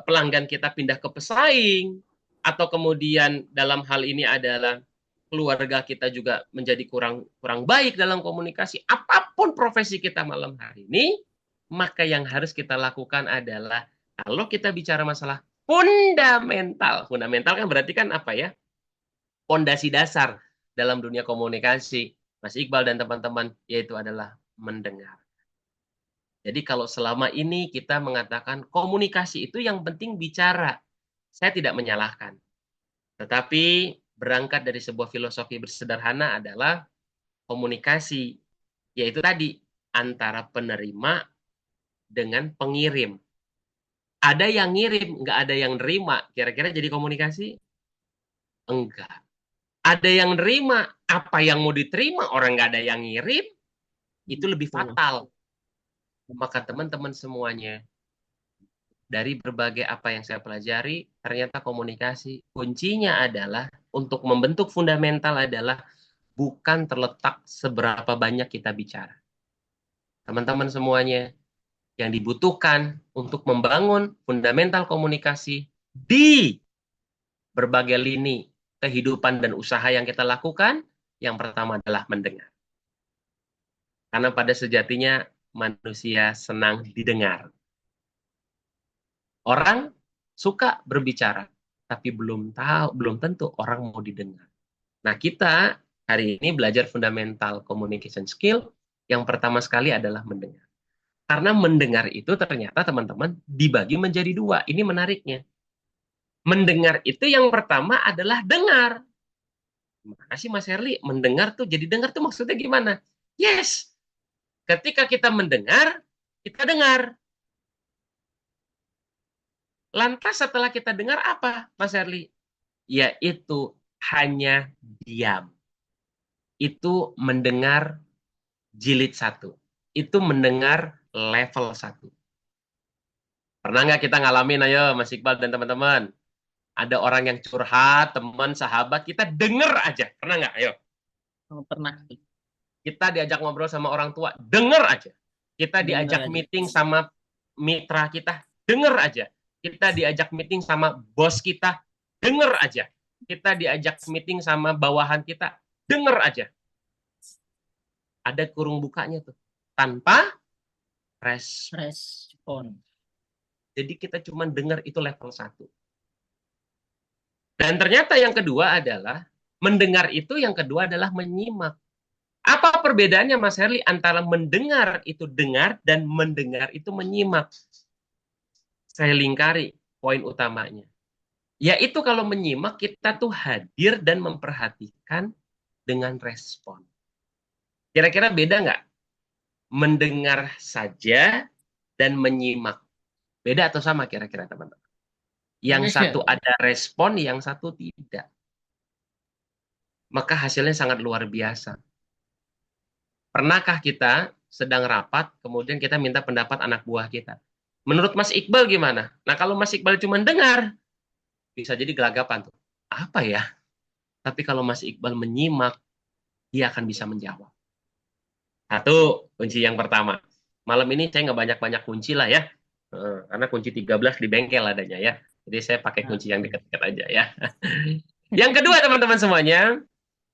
pelanggan kita pindah ke pesaing, atau kemudian dalam hal ini adalah keluarga kita juga menjadi kurang baik dalam komunikasi, apapun profesi kita malam hari ini, maka yang harus kita lakukan adalah kalau kita bicara masalah fundamental. Fundamental kan berarti kan apa ya? Pondasi dasar dalam dunia komunikasi, Mas Iqbal dan teman-teman, yaitu adalah mendengar. Jadi kalau selama ini kita mengatakan komunikasi itu yang penting bicara, saya tidak menyalahkan. Tetapi berangkat dari sebuah filosofi bersederhana adalah komunikasi, yaitu tadi antara penerima dengan pengirim. Ada yang ngirim, nggak ada yang nerima. Kira-kira jadi komunikasi? Enggak. Ada yang nerima, apa yang mau diterima, orang nggak ada yang ngirim, itu lebih fatal. Maka teman-teman semuanya, dari berbagai apa yang saya pelajari, ternyata komunikasi kuncinya adalah untuk membentuk fundamental adalah bukan terletak seberapa banyak kita bicara. Teman-teman semuanya, yang dibutuhkan untuk membangun fundamental komunikasi di berbagai lini kehidupan dan usaha yang kita lakukan, yang pertama adalah mendengar. Karena pada sejatinya manusia senang didengar. Orang suka berbicara, tapi belum tentu orang mau didengar. Nah, kita hari ini belajar fundamental communication skill, yang pertama sekali adalah mendengar. Karena mendengar itu ternyata teman-teman dibagi menjadi dua. Ini menariknya. Mendengar itu yang pertama adalah dengar. Terima kasih Mas Herli. Mendengar tuh, jadi dengar tuh maksudnya gimana? Yes, ketika kita mendengar, kita dengar. Lantas setelah kita dengar apa, Mas Herli? Yaitu hanya diam. Itu mendengar jilid 1. Itu mendengar level 1. Pernah nggak kita ngalamin, ayo Mas Iqbal dan teman-teman? Ada orang yang curhat, teman, sahabat, kita denger aja. Pernah nggak? Ayo. Oh, pernah. Kita diajak ngobrol sama orang tua, denger aja. Kita Denger diajak aja. meeting sama mitra kita, denger aja. Kita diajak meeting sama bos kita, denger aja. Kita diajak meeting sama bawahan kita, denger aja. Ada kurung bukanya tuh. Tanpa Respon. Jadi kita cuma dengar itu level 1. Dan ternyata yang kedua adalah, mendengar itu yang kedua adalah menyimak. Apa perbedaannya Mas Herli antara mendengar itu dengar dan mendengar itu menyimak? Saya lingkari poin utamanya. Yaitu kalau menyimak kita tuh hadir dan memperhatikan dengan respon. Kira-kira beda nggak? Mendengar saja dan menyimak. Beda atau sama kira-kira teman-teman? Yang satu ada respon, yang satu tidak. Maka hasilnya sangat luar biasa. Pernahkah kita sedang rapat, kemudian kita minta pendapat anak buah kita? Menurut Mas Iqbal gimana? Nah, kalau Mas Iqbal cuma dengar, bisa jadi gelagapan tuh. Apa ya? Tapi kalau Mas Iqbal menyimak, dia akan bisa menjawab. Satu, kunci yang pertama. Malam ini saya nggak banyak-banyak kunci lah ya. Karena kunci 13 di bengkel adanya ya. Jadi saya pakai kunci yang dekat-dekat aja ya. Yang kedua teman-teman semuanya,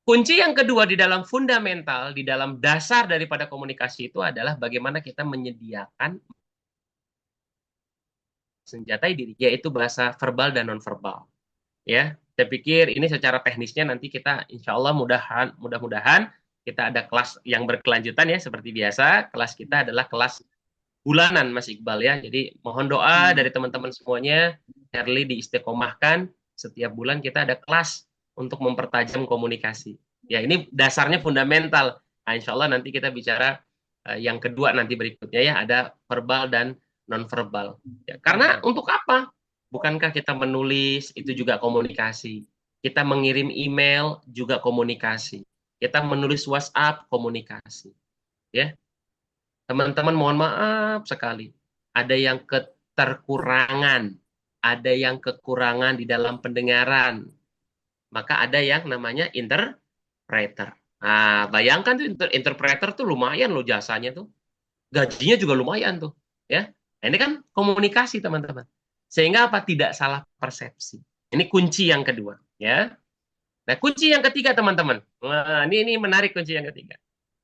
kunci yang kedua di dalam fundamental, di dalam dasar daripada komunikasi itu adalah bagaimana kita menyediakan senjatai diri, yaitu bahasa verbal dan non-verbal. Ya, saya pikir ini secara teknisnya nanti kita insya Allah mudah-mudahan kita ada kelas yang berkelanjutan ya, seperti biasa. Kelas kita adalah kelas bulanan Mas Iqbal ya. Jadi mohon doa dari teman-teman semuanya, Herli diistiqomahkan, setiap bulan kita ada kelas untuk mempertajam komunikasi. Ya, ini dasarnya fundamental. Nah, insya Allah nanti kita bicara yang kedua nanti berikutnya ya, ada verbal dan non-verbal. Ya, karena untuk apa? Bukankah kita menulis itu juga komunikasi? Kita mengirim email juga komunikasi. Kita menulis WhatsApp komunikasi. Ya. Teman-teman mohon maaf sekali. Ada yang keterkurangan, ada yang kekurangan di dalam pendengaran. Maka ada yang namanya interpreter. Nah, bayangkan tuh interpreter tuh lumayan loh jasanya tuh. Gajinya juga lumayan tuh, ya. Nah, ini kan komunikasi, teman-teman. Sehingga apa? Tidak salah persepsi. Ini kunci yang kedua, ya. Nah, kunci yang ketiga, teman-teman. Nah, ini menarik kunci yang ketiga.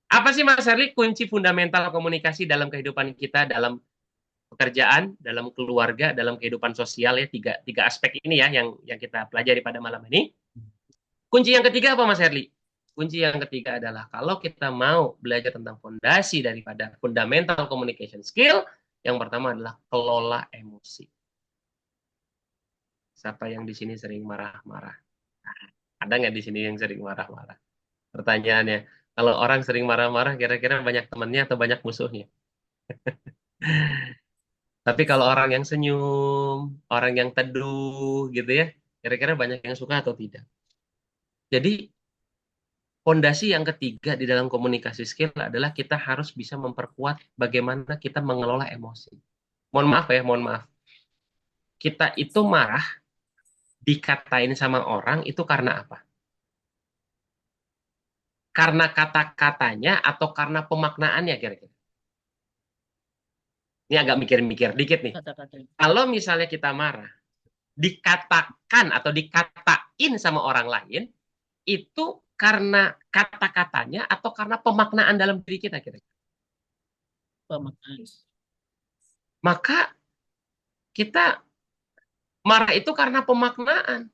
Apa sih Mas Herli kunci fundamental komunikasi dalam kehidupan kita dalam pekerjaan, dalam keluarga, dalam kehidupan sosial ya, tiga aspek ini ya yang kita pelajari pada malam ini. Kunci yang ketiga apa Mas Herli? Kunci yang ketiga adalah kalau kita mau belajar tentang fondasi daripada fundamental communication skill, yang pertama adalah kelola emosi. Siapa yang di sini sering marah-marah? Ada nggak di sini yang sering marah-marah? Pertanyaannya, kalau orang sering marah-marah, kira-kira banyak temannya atau banyak musuhnya? Tapi kalau orang yang senyum, orang yang teduh gitu ya, kira-kira banyak yang suka atau tidak? Jadi, fondasi yang ketiga di dalam komunikasi skill adalah kita harus bisa memperkuat bagaimana kita mengelola emosi. Mohon maaf ya, mohon maaf. Kita itu marah, dikatain sama orang itu karena apa? Karena kata-katanya atau karena pemaknaannya kira-kira? Ini agak mikir-mikir dikit nih. Kata-kata. Kalau misalnya kita marah, dikatakan atau dikatain sama orang lain, itu karena kata-katanya atau karena pemaknaan dalam diri kita kira-kira? Pemaknaan. Maka kita marah itu karena pemaknaan.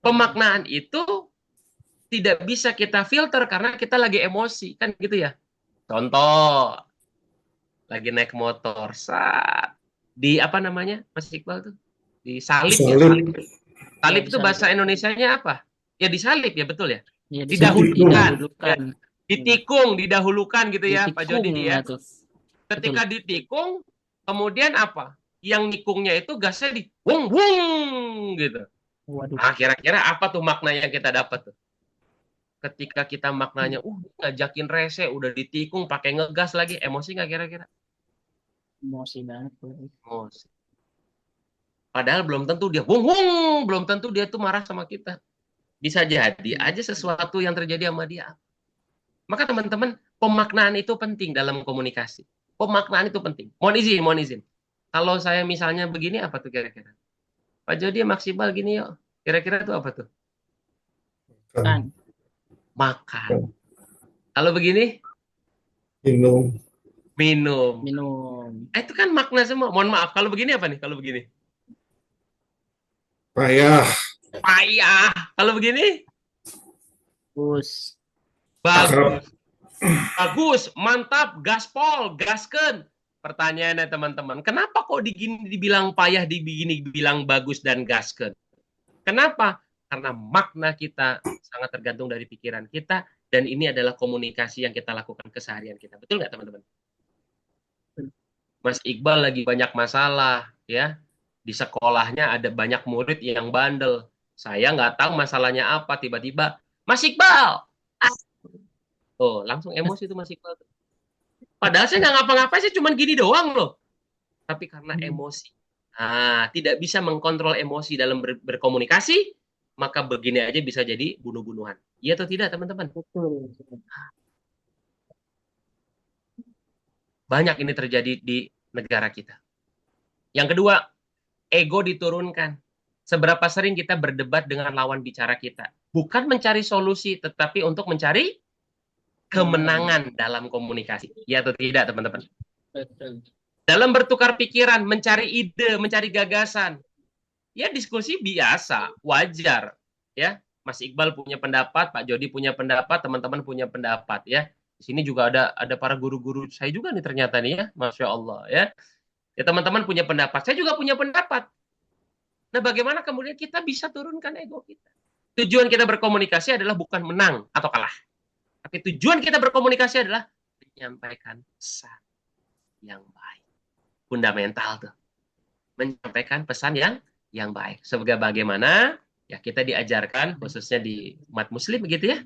Pemaknaan itu tidak bisa kita filter karena kita lagi emosi, kan gitu ya. Contoh, lagi naik motor, saat di apa namanya, Mas Iqbal tuh? Disalip ya, Salib. salip Ya, itu disalip. bahasa Indonesianya apa? Ya disalip ya, betul ya. Ya, Didahulukan, didahulukan. ditikung, didahulukan gitu ya, Pak Ditikung Jody ya. lah tuh. Ketika ditikung, kemudian apa? Yang nikungnya itu gasnya di wung wung gitu. Waduh. Nah, kira-kira apa tuh makna yang kita dapat tuh? Ketika kita maknanya, ngajakin rese, udah ditikung, pakai ngegas lagi, emosi nggak kira-kira? Emosi banget. Emosi. Padahal belum tentu dia wung wung, belum tentu dia tuh marah sama kita. Bisa jadi aja sesuatu yang terjadi sama dia. Maka teman-teman, pemaknaan itu penting dalam komunikasi. Pemaknaan itu penting. Mohon izin. Kalau saya misalnya begini, apa tuh kira-kira? Pak Jody maksimal gini yuk. Kira-kira tuh apa tuh? Kan. Makan. Kalau begini? Minum. Minum. Minum. Itu kan makna semua. Mohon maaf, kalau begini apa nih? Kalau begini? Payah. Payah. Kalau begini? Bagus. Bagus. Bagus, mantap, gaspol, gasken. Pertanyaannya teman-teman, kenapa kok dibilang payah, dibilang bagus dan gasken? Kenapa? Karena makna kita sangat tergantung dari pikiran kita, dan ini adalah komunikasi yang kita lakukan keseharian kita. Betul nggak teman-teman? Mas Iqbal lagi banyak masalah, ya. Di sekolahnya ada banyak murid yang bandel. Saya nggak tahu masalahnya apa, tiba-tiba, Mas Iqbal! Oh, langsung emosi tuh Mas Iqbal. Padahal saya nggak ngapa-ngapain, saya cuma gini doang loh. Tapi karena emosi. Nah, tidak bisa mengkontrol emosi dalam berkomunikasi, maka begini aja bisa jadi bunuh-bunuhan. Iya atau tidak, teman-teman? Betul. Banyak ini terjadi di negara kita. Yang kedua, ego diturunkan. Seberapa sering kita berdebat dengan lawan bicara kita. Bukan mencari solusi, tetapi untuk mencari kemenangan dalam komunikasi. Iya atau tidak, teman-teman? Betul. Dalam bertukar pikiran, mencari ide, mencari gagasan. Ya diskusi biasa, wajar. Ya, Mas Iqbal punya pendapat, Pak Jody punya pendapat, teman-teman punya pendapat. Ya, di sini juga ada para guru-guru saya juga nih ternyata nih ya, Masya Allah ya. Ya teman-teman punya pendapat, saya juga punya pendapat. Nah, bagaimana kemudian kita bisa turunkan ego kita? Tujuan kita berkomunikasi adalah bukan menang atau kalah. Tapi tujuan kita berkomunikasi adalah menyampaikan pesan yang baik. Fundamental tuh. Menyampaikan pesan yang baik. Sebagaimana ya kita diajarkan khususnya di umat muslim begitu ya.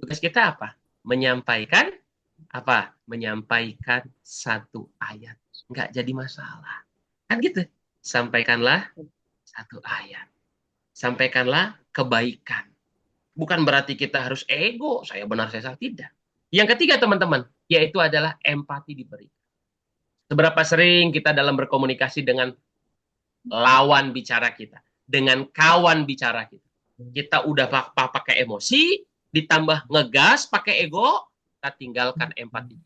Tugas kita apa? Menyampaikan apa? Menyampaikan satu ayat. Enggak jadi masalah. Kan gitu. Sampaikanlah satu ayat. Sampaikanlah kebaikan. Bukan berarti kita harus ego, saya benar, saya salah. Tidak. Yang ketiga teman-teman, yaitu adalah empati diberi. Seberapa sering kita dalam berkomunikasi dengan lawan bicara kita, dengan kawan bicara kita. Kita udah pakai emosi, ditambah ngegas, pakai ego, kita tinggalkan empati.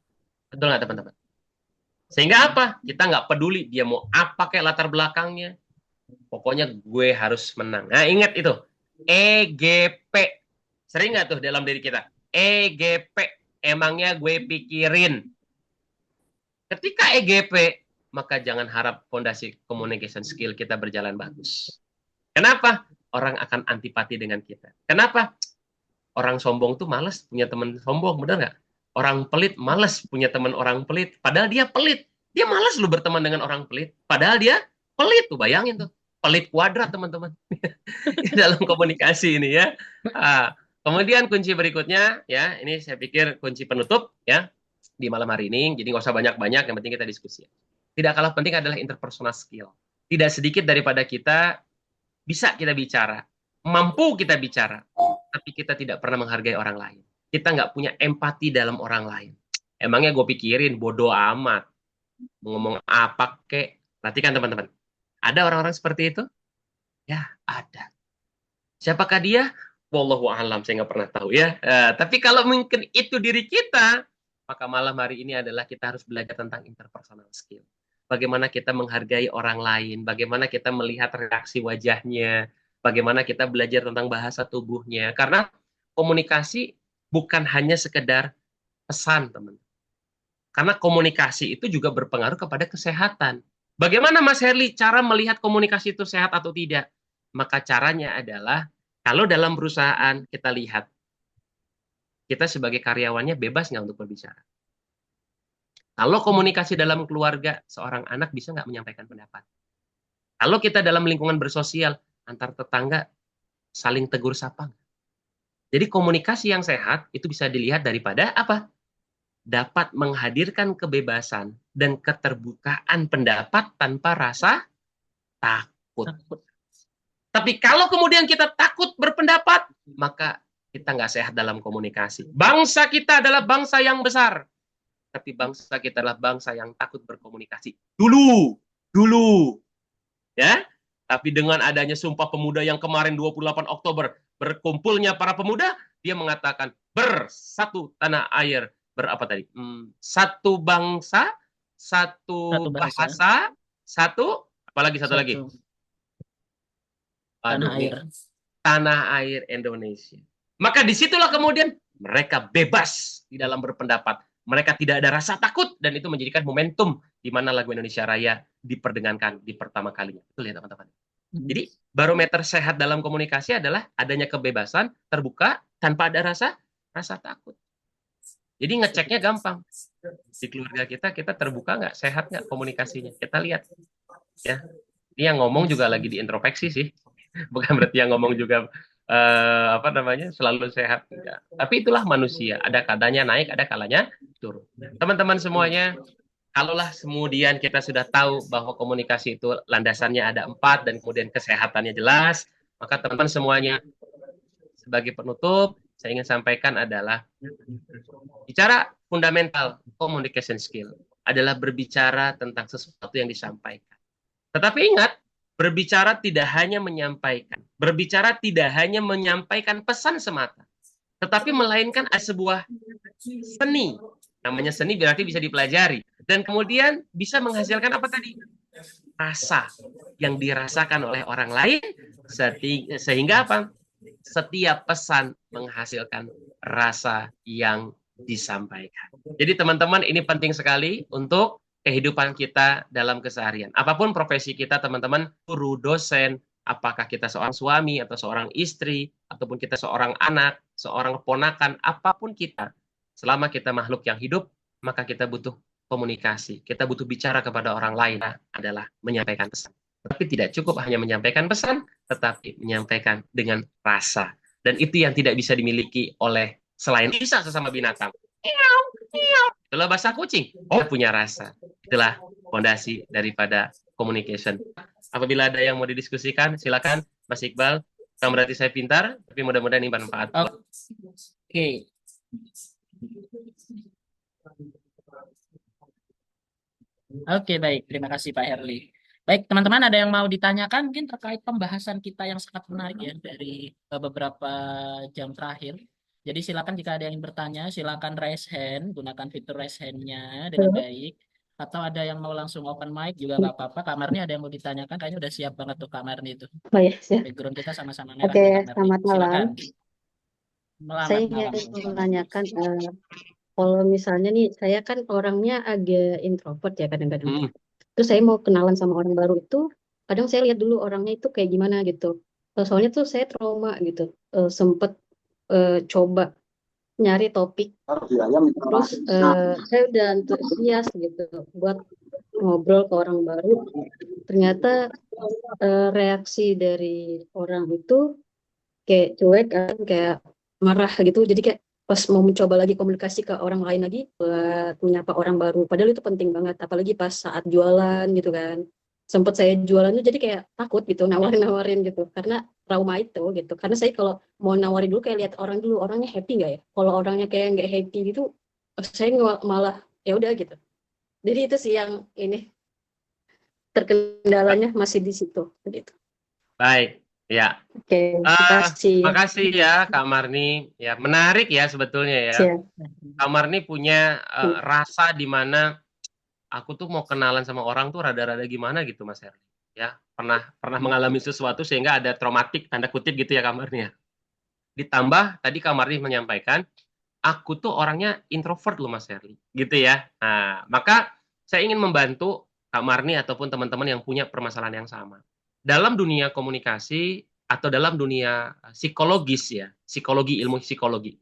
Betul nggak teman-teman? Sehingga apa? Kita nggak peduli dia mau apa kayak latar belakangnya. Pokoknya gue harus menang. Nah, ingat itu. EGP. Sering nggak tuh dalam diri kita? EGP. Emangnya gue pikirin. Ketika EGP, maka jangan harap fondasi communication skill kita berjalan bagus. Kenapa? Orang akan antipati dengan kita. Kenapa? Orang sombong tuh malas punya teman sombong, benar nggak? Orang pelit malas punya teman orang pelit. Padahal dia pelit. Dia malas lu berteman dengan orang pelit. Padahal dia pelit tuh, bayangin tuh. Pelit kuadrat, teman-teman. Dalam komunikasi ini ya. Kemudian kunci berikutnya, ya, ini saya pikir kunci penutup ya di malam hari ini. Jadi nggak usah banyak-banyak, yang penting kita diskusi. Tidak kalah penting adalah interpersonal skill. Tidak sedikit daripada kita bisa kita bicara, mampu kita bicara, tapi kita tidak pernah menghargai orang lain. Kita nggak punya empati dalam orang lain. Emangnya gue pikirin, bodoh amat. Mau ngomong apa kek. Perhatikan teman-teman. Ada orang-orang seperti itu? Ya, ada. Siapakah dia? Wallahu a'lam, saya nggak pernah tahu ya. Tapi kalau mungkin itu diri kita, maka malam hari ini adalah kita harus belajar tentang interpersonal skill. Bagaimana kita menghargai orang lain, bagaimana kita melihat reaksi wajahnya, bagaimana kita belajar tentang bahasa tubuhnya. Karena komunikasi bukan hanya sekedar pesan, teman. Karena komunikasi itu juga berpengaruh kepada kesehatan. Bagaimana Mas Herli cara melihat komunikasi itu sehat atau tidak? Maka caranya adalah kalau dalam perusahaan kita lihat, kita sebagai karyawannya bebas nggak untuk berbicara? Kalau komunikasi dalam keluarga, seorang anak bisa nggak menyampaikan pendapat? Kalau kita dalam lingkungan bersosial, antar tetangga saling tegur sapa. Jadi komunikasi yang sehat itu bisa dilihat daripada apa? Dapat menghadirkan kebebasan dan keterbukaan pendapat tanpa rasa takut. Tapi kalau kemudian kita takut berpendapat, maka kita nggak sehat dalam komunikasi. Bangsa kita adalah bangsa yang besar. Tapi bangsa kita adalah bangsa yang takut berkomunikasi. Dulu. Ya. Tapi dengan adanya Sumpah Pemuda yang kemarin 28 Oktober, berkumpulnya para pemuda, dia mengatakan bersatu tanah air, berapa tadi? Satu bangsa, satu bahasa, satu, apalagi satu lagi? Tanah air. Tanah air Indonesia. Maka disitulah kemudian mereka bebas di dalam berpendapat. Mereka tidak ada rasa takut, dan itu menjadikan momentum di mana lagu Indonesia Raya diperdengarkan di pertama kalinya. Betul ya teman-teman? Jadi barometer sehat dalam komunikasi adalah adanya kebebasan, terbuka, tanpa ada rasa takut. Jadi ngeceknya gampang. Di keluarga kita terbuka nggak, sehat nggak komunikasinya. Kita lihat. Ya, ini yang ngomong juga lagi diintrospeksi sih. Bukan berarti yang ngomong juga selalu sehat. Enggak. Tapi itulah manusia. Ada kadanya naik, ada kalanya turun. Teman-teman semuanya, kalaulah kemudian kita sudah tahu bahwa komunikasi itu landasannya ada 4 dan kemudian kesehatannya jelas, maka teman-teman semuanya, sebagai penutup, saya ingin sampaikan adalah bicara fundamental communication skill adalah berbicara tentang sesuatu yang disampaikan. Tetapi ingat, berbicara tidak hanya menyampaikan. Berbicara tidak hanya menyampaikan pesan semata. Tetapi melainkan ada sebuah seni. Namanya seni berarti bisa dipelajari. Dan kemudian bisa menghasilkan apa tadi? Rasa yang dirasakan oleh orang lain. Sehingga apa? Setiap pesan menghasilkan rasa yang disampaikan. Jadi teman-teman, ini penting sekali untuk kehidupan kita dalam keseharian. Apapun profesi kita, teman-teman, guru, dosen, apakah kita seorang suami atau seorang istri, ataupun kita seorang anak, seorang keponakan, apapun kita, selama kita makhluk yang hidup, maka kita butuh komunikasi. Kita butuh bicara kepada orang lain, adalah menyampaikan pesan. Tapi tidak cukup hanya menyampaikan pesan, tetapi menyampaikan dengan rasa. Dan itu yang tidak bisa dimiliki oleh selain bisa sesama binatang. Itulah bahasa kucing. Punya rasa. Itulah fondasi daripada communication. Apabila ada yang mau didiskusikan, silakan Mas Iqbal. Bukan berarti saya pintar, tapi mudah-mudahan ini bermanfaat. Oke. Oke, baik. Terima kasih Pak Herli. Baik, teman-teman, ada yang mau ditanyakan mungkin terkait pembahasan kita yang sangat menarik ya dari beberapa jam terakhir. Jadi silakan jika ada yang bertanya, silakan raise hand, gunakan fitur raise hand-nya dengan baik. Atau ada yang mau langsung open mic juga nggak apa-apa. Kak Marni ada yang mau ditanyakan? Kayaknya udah siap banget tuh Kak Marni itu. Oh ya, siap. Background kita sama-sama merah Oke, nih Kak Marni. selamat malam. Silakan. Saya Selamat malam. ingin menanyakan, kalau misalnya nih, saya kan orangnya agak introvert ya kadang-kadang. Hmm. Terus saya mau kenalan sama orang baru itu, kadang saya lihat dulu orangnya itu kayak gimana gitu. Soalnya tuh saya trauma gitu. Sempet coba nyari topik, terus saya udah antusias gitu buat ngobrol ke orang baru. Ternyata reaksi dari orang itu kayak cuek kan, kayak marah gitu. Jadi kayak pas mau mencoba lagi komunikasi ke orang lain lagi buat menyapa orang baru, padahal itu penting banget, apalagi pas saat jualan gitu kan. Sempet saya jualan tuh jadi kayak takut gitu nawarin-nawarin gitu karena trauma itu gitu. Karena saya kalau mau nawarin dulu kayak lihat orang dulu, orangnya happy nggak ya. Kalau orangnya kayak nggak happy gitu, saya malah ya udah gitu. Jadi itu sih yang ini terkendalanya masih di situ gitu. Baik, ya. Oke, terima kasih. Makasih ya Kak Marni. Ya, menarik ya sebetulnya ya. Siap. Kak Marni punya rasa di mana aku tuh mau kenalan sama orang tuh rada-rada gimana gitu Mas Herli. Ya, pernah mengalami sesuatu sehingga ada traumatik tanda kutip gitu ya Kak Marni ya. Ditambah tadi Kak Marni menyampaikan, aku tuh orangnya introvert loh Mas Herli, gitu ya. Nah, maka saya ingin membantu Kak Marni ataupun teman-teman yang punya permasalahan yang sama. Dalam dunia komunikasi atau dalam dunia psikologis ya, ilmu psikologi,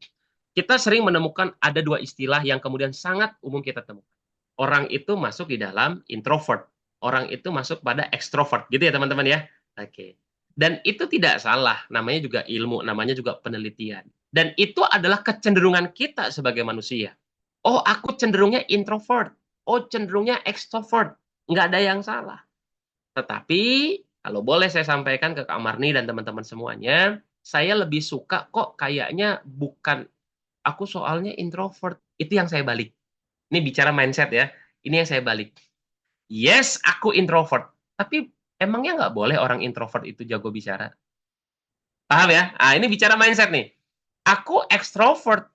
kita sering menemukan ada dua istilah yang kemudian sangat umum kita temukan. Orang itu masuk di dalam introvert, orang itu masuk pada extrovert, gitu ya teman-teman ya. Oke. Dan itu tidak salah, namanya juga ilmu, namanya juga penelitian. Dan itu adalah kecenderungan kita sebagai manusia. Oh, aku cenderungnya introvert. Oh, cenderungnya extrovert. Nggak ada yang salah. Tetapi, kalau boleh saya sampaikan ke Kak Marni dan teman-teman semuanya, saya lebih suka kok kayaknya bukan aku soalnya introvert. Itu yang saya balik. Ini bicara mindset ya. Ini yang saya balik. Yes, aku introvert. Tapi emangnya nggak boleh orang introvert itu jago bicara? Paham ya? Ah, ini bicara mindset nih. Aku ekstrovert.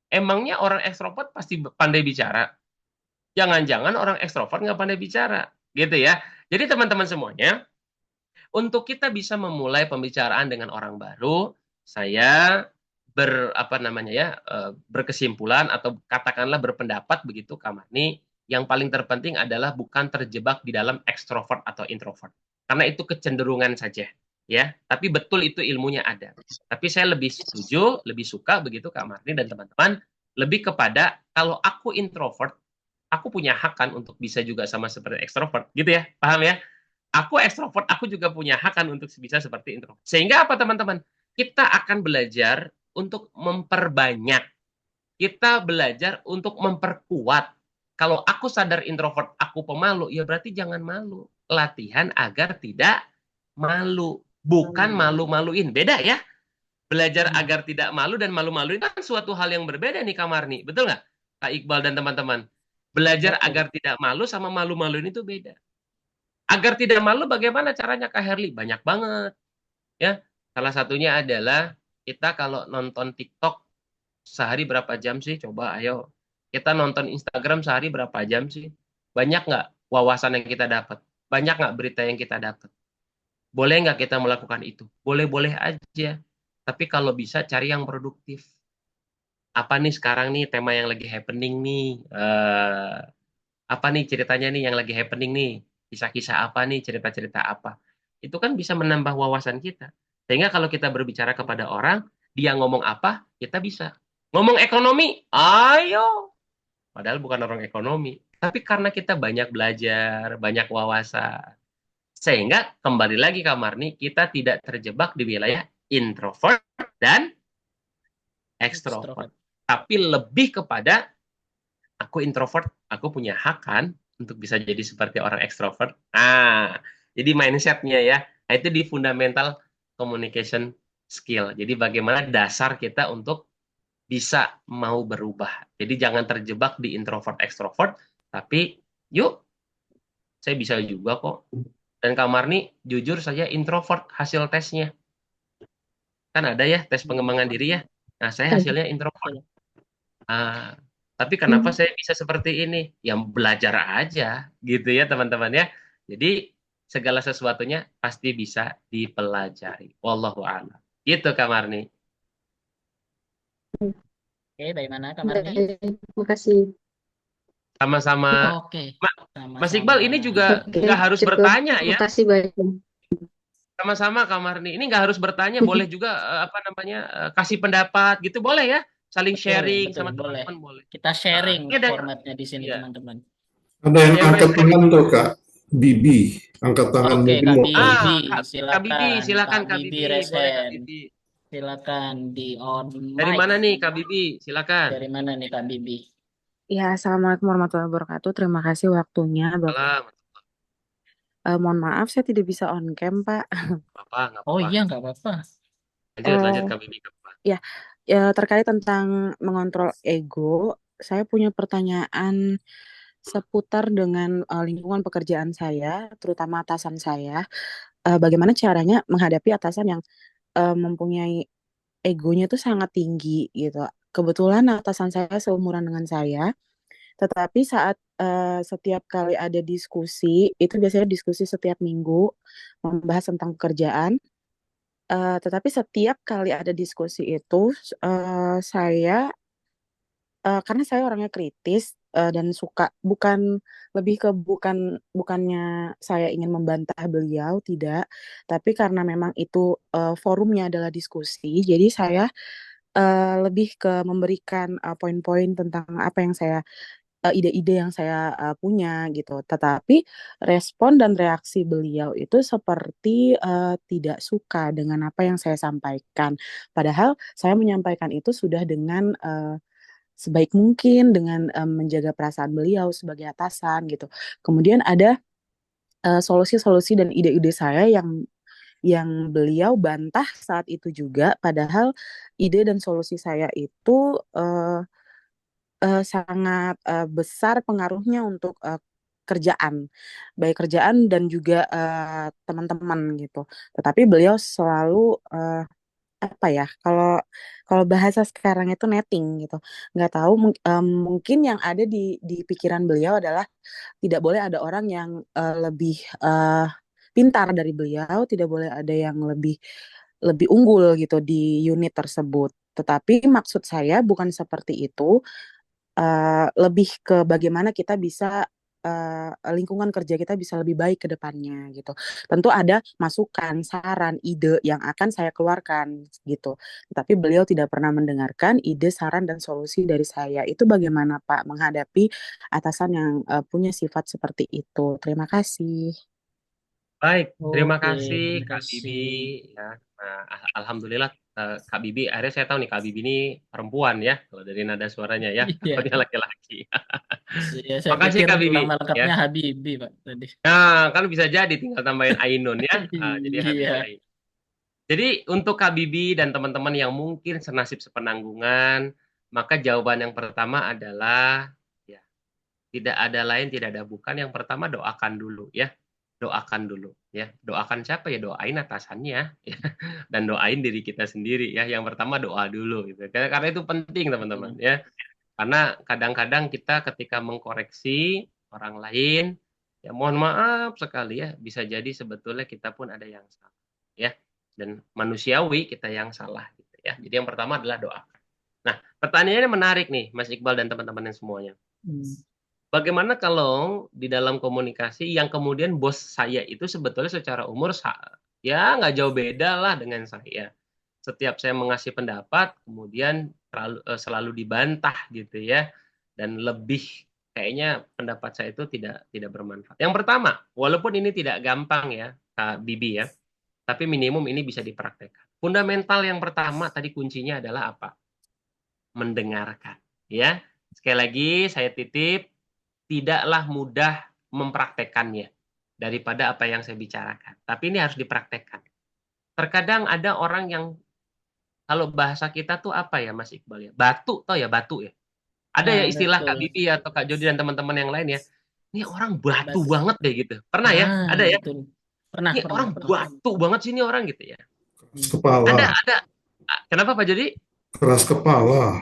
Emangnya orang ekstrovert pasti pandai bicara? Jangan-jangan orang ekstrovert nggak pandai bicara. Gitu ya. Jadi teman-teman semuanya, untuk kita bisa memulai pembicaraan dengan orang baru, saya berkesimpulan atau katakanlah berpendapat begitu Kak Mani, yang paling terpenting adalah bukan terjebak di dalam ekstrovert atau introvert. Karena itu kecenderungan saja, ya. Tapi betul itu ilmunya ada. Tapi saya lebih setuju, lebih suka begitu Kak Marni dan teman-teman, lebih kepada kalau aku introvert, aku punya hak kan untuk bisa juga sama seperti ekstrovert, gitu ya. Paham ya? Aku ekstrovert, aku juga punya hak kan untuk bisa seperti introvert. Sehingga apa teman-teman? Kita akan belajar untuk memperbanyak. Kita belajar untuk memperkuat. Kalau aku sadar introvert, aku pemalu, ya berarti jangan malu. Latihan agar tidak malu. Bukan malu-maluin. Beda ya. Belajar agar tidak malu dan malu-maluin kan suatu hal yang berbeda nih Kak Marni. Betul nggak? Kak Iqbal dan teman-teman. Belajar agar tidak malu sama malu-maluin itu beda. Agar tidak malu bagaimana caranya Kak Herli? Banyak banget. Ya, salah satunya adalah kita kalau nonton TikTok sehari berapa jam sih? Coba ayo. Kita nonton Instagram sehari berapa jam sih? Banyak nggak wawasan yang kita dapat? Banyak nggak berita yang kita dapat? Boleh nggak kita melakukan itu? Boleh-boleh aja. Tapi kalau bisa cari yang produktif. Apa nih sekarang nih tema yang lagi happening nih? Apa nih ceritanya nih yang lagi happening nih? Kisah-kisah apa nih? Cerita-cerita apa? Itu kan bisa menambah wawasan kita. Sehingga kalau kita berbicara kepada orang, dia ngomong apa, kita bisa. Ngomong ekonomi, ayo. Padahal bukan orang ekonomi. Tapi karena kita banyak belajar, banyak wawasan. Sehingga kembali lagi Kak Marni, kita tidak terjebak di wilayah introvert dan extrovert. Tapi lebih kepada aku introvert, aku punya hak kan untuk bisa jadi seperti orang ekstrovert. Nah, jadi mindsetnya ya. Nah, itu di fundamental communication skill. Jadi bagaimana dasar kita untuk bisa mau berubah. Jadi jangan terjebak di introvert ekstrovert, tapi yuk saya bisa juga kok. Dan Kak Marni, jujur saja introvert hasil tesnya. Kan ada ya tes pengembangan diri ya. Nah, saya hasilnya introvert. Tapi kenapa saya bisa seperti ini? Ya belajar aja gitu ya teman-teman ya. Jadi segala sesuatunya pasti bisa dipelajari. Wallahu a'lam. Gitu Kak Marni. Oke, bagaimana Kak Marni? Baik, makasih. Sama-sama. Oke, Mas Iqbal sama-sama. ini juga Oke, nggak harus cukup. bertanya ya. Makasih banyak. Sama-sama Kak Marni. Ini nggak harus bertanya, boleh juga apa namanya kasih pendapat gitu boleh ya. Saling Betul, sharing betul, sama boleh. teman-teman boleh. Kita sharing Ini ada formatnya di sini, ya. teman-teman. Ada yang Ada yang angkat raise hand. tangan tuh Kak Bibi, angkat tangan Oke, mungkin Kak mau tanya. Bibi, Kak Bibi, silakan. silakan Kak Kak Bibi Bibi, boleh Kak resen. Bibi. Silakan di on Dari mic. mana nih Kak Bibi? Silakan. Dari mana nih Kak Bibi? Ya, Assalamualaikum warahmatullahi wabarakatuh. Terima kasih waktunya, Bapak. Salam. Mohon maaf, saya tidak bisa on cam, Pak. Apa, nggak Oh apa-apa. iya, nggak apa-apa. Lanjut Eh, Kak Bibi, nggak apa-apa. ya, ya, terkait tentang mengontrol ego, saya punya pertanyaan seputar dengan lingkungan pekerjaan saya, terutama atasan saya. Bagaimana caranya menghadapi atasan yang mempunyai egonya itu sangat tinggi gitu. Kebetulan atasan saya seumuran dengan saya. Tetapi saat setiap kali ada diskusi, itu biasanya diskusi setiap minggu membahas tentang pekerjaan. Tetapi setiap kali ada diskusi itu, saya karena saya orangnya kritis dan suka bukannya saya ingin membantah beliau, tidak, tapi karena memang itu forumnya adalah diskusi, jadi saya lebih ke memberikan poin-poin tentang apa yang saya ide-ide yang saya punya gitu. Tetapi respon dan reaksi beliau itu seperti tidak suka dengan apa yang saya sampaikan. Padahal saya menyampaikan itu sudah dengan sebaik mungkin dengan menjaga perasaan beliau sebagai atasan gitu. Kemudian ada solusi-solusi dan ide-ide saya yang beliau bantah saat itu juga. Padahal ide dan solusi saya itu sangat besar pengaruhnya untuk kerjaan, baik kerjaan dan juga teman-teman gitu. Tetapi beliau selalu apa ya? Kalau kalau bahasa sekarang itu netting gitu. Nggak tahu mungkin yang ada di pikiran beliau adalah tidak boleh ada orang yang lebih pintar dari beliau, tidak boleh ada yang lebih lebih unggul gitu di unit tersebut. Tetapi maksud saya bukan seperti itu, lebih ke bagaimana kita bisa lingkungan kerja kita bisa lebih baik ke depannya gitu. Tentu ada masukan, saran, ide yang akan saya keluarkan gitu. Tapi beliau tidak pernah mendengarkan ide, saran dan solusi dari saya. Itu bagaimana Pak menghadapi atasan yang punya sifat seperti itu? Terima kasih. Baik, terima Oke, kasih terima Kak kasih. Bibi ya. Nah, alhamdulillah Kak Bibi, akhirnya saya tahu nih Kak Bibi ini perempuan ya, kalau dari nada suaranya ya, Iya, takutnya laki-laki. ya, saya Makasih pikir Kak Bibi nama lengkapnya ya. Habibi, Pak, tadi. Nah, kan bisa jadi tinggal tambahin Ainun ya. Jadi Iya. Habibi Ainun. Jadi untuk Kak Bibi dan teman-teman yang mungkin senasib sepenanggungan, maka jawaban yang pertama adalah ya, tidak ada lain, tidak ada bukan. Yang pertama doakan dulu ya. Doakan dulu ya. Doakan siapa ya? Doain atasannya ya. Dan doain diri kita sendiri ya. Yang pertama doa dulu gitu. Karena itu penting teman-teman ya. Karena kadang-kadang kita ketika mengkoreksi orang lain, ya mohon maaf sekali ya, bisa jadi sebetulnya kita pun ada yang salah ya. Dan manusiawi kita yang salah gitu ya. Jadi yang pertama adalah doa. Nah, pertanyaannya menarik nih Mas Iqbal dan teman-teman yang semuanya. Hmm. Bagaimana kalau di dalam komunikasi yang kemudian bos saya itu sebetulnya secara umur ya nggak jauh beda lah dengan saya. Setiap saya mengasih pendapat, kemudian selalu dibantah gitu ya, dan lebih kayaknya pendapat saya itu tidak bermanfaat. Yang pertama, walaupun ini tidak gampang ya, Kak Bibi ya, tapi minimum ini bisa dipraktekkan. Fundamental yang pertama tadi kuncinya adalah apa? Mendengarkan. Ya, sekali lagi saya titip, tidaklah mudah mempraktekannya daripada apa yang saya bicarakan. Tapi ini harus dipraktekkan. Terkadang ada orang yang kalau bahasa kita tuh apa ya Mas Iqbal ya? Batu tau ya batu ya? Ada ya Nah, istilah Kak betul. Bibi atau Kak Jody dan teman-teman yang lain ya. Ini orang batu Batu. banget deh gitu. Pernah ya? Nah, Ada ya? betul. Pernah, Ini pernah, orang pernah. batu banget sih ini orang gitu ya. Hmm. Ada, Kepala, ada. Kenapa Pak Jody? keras kepala.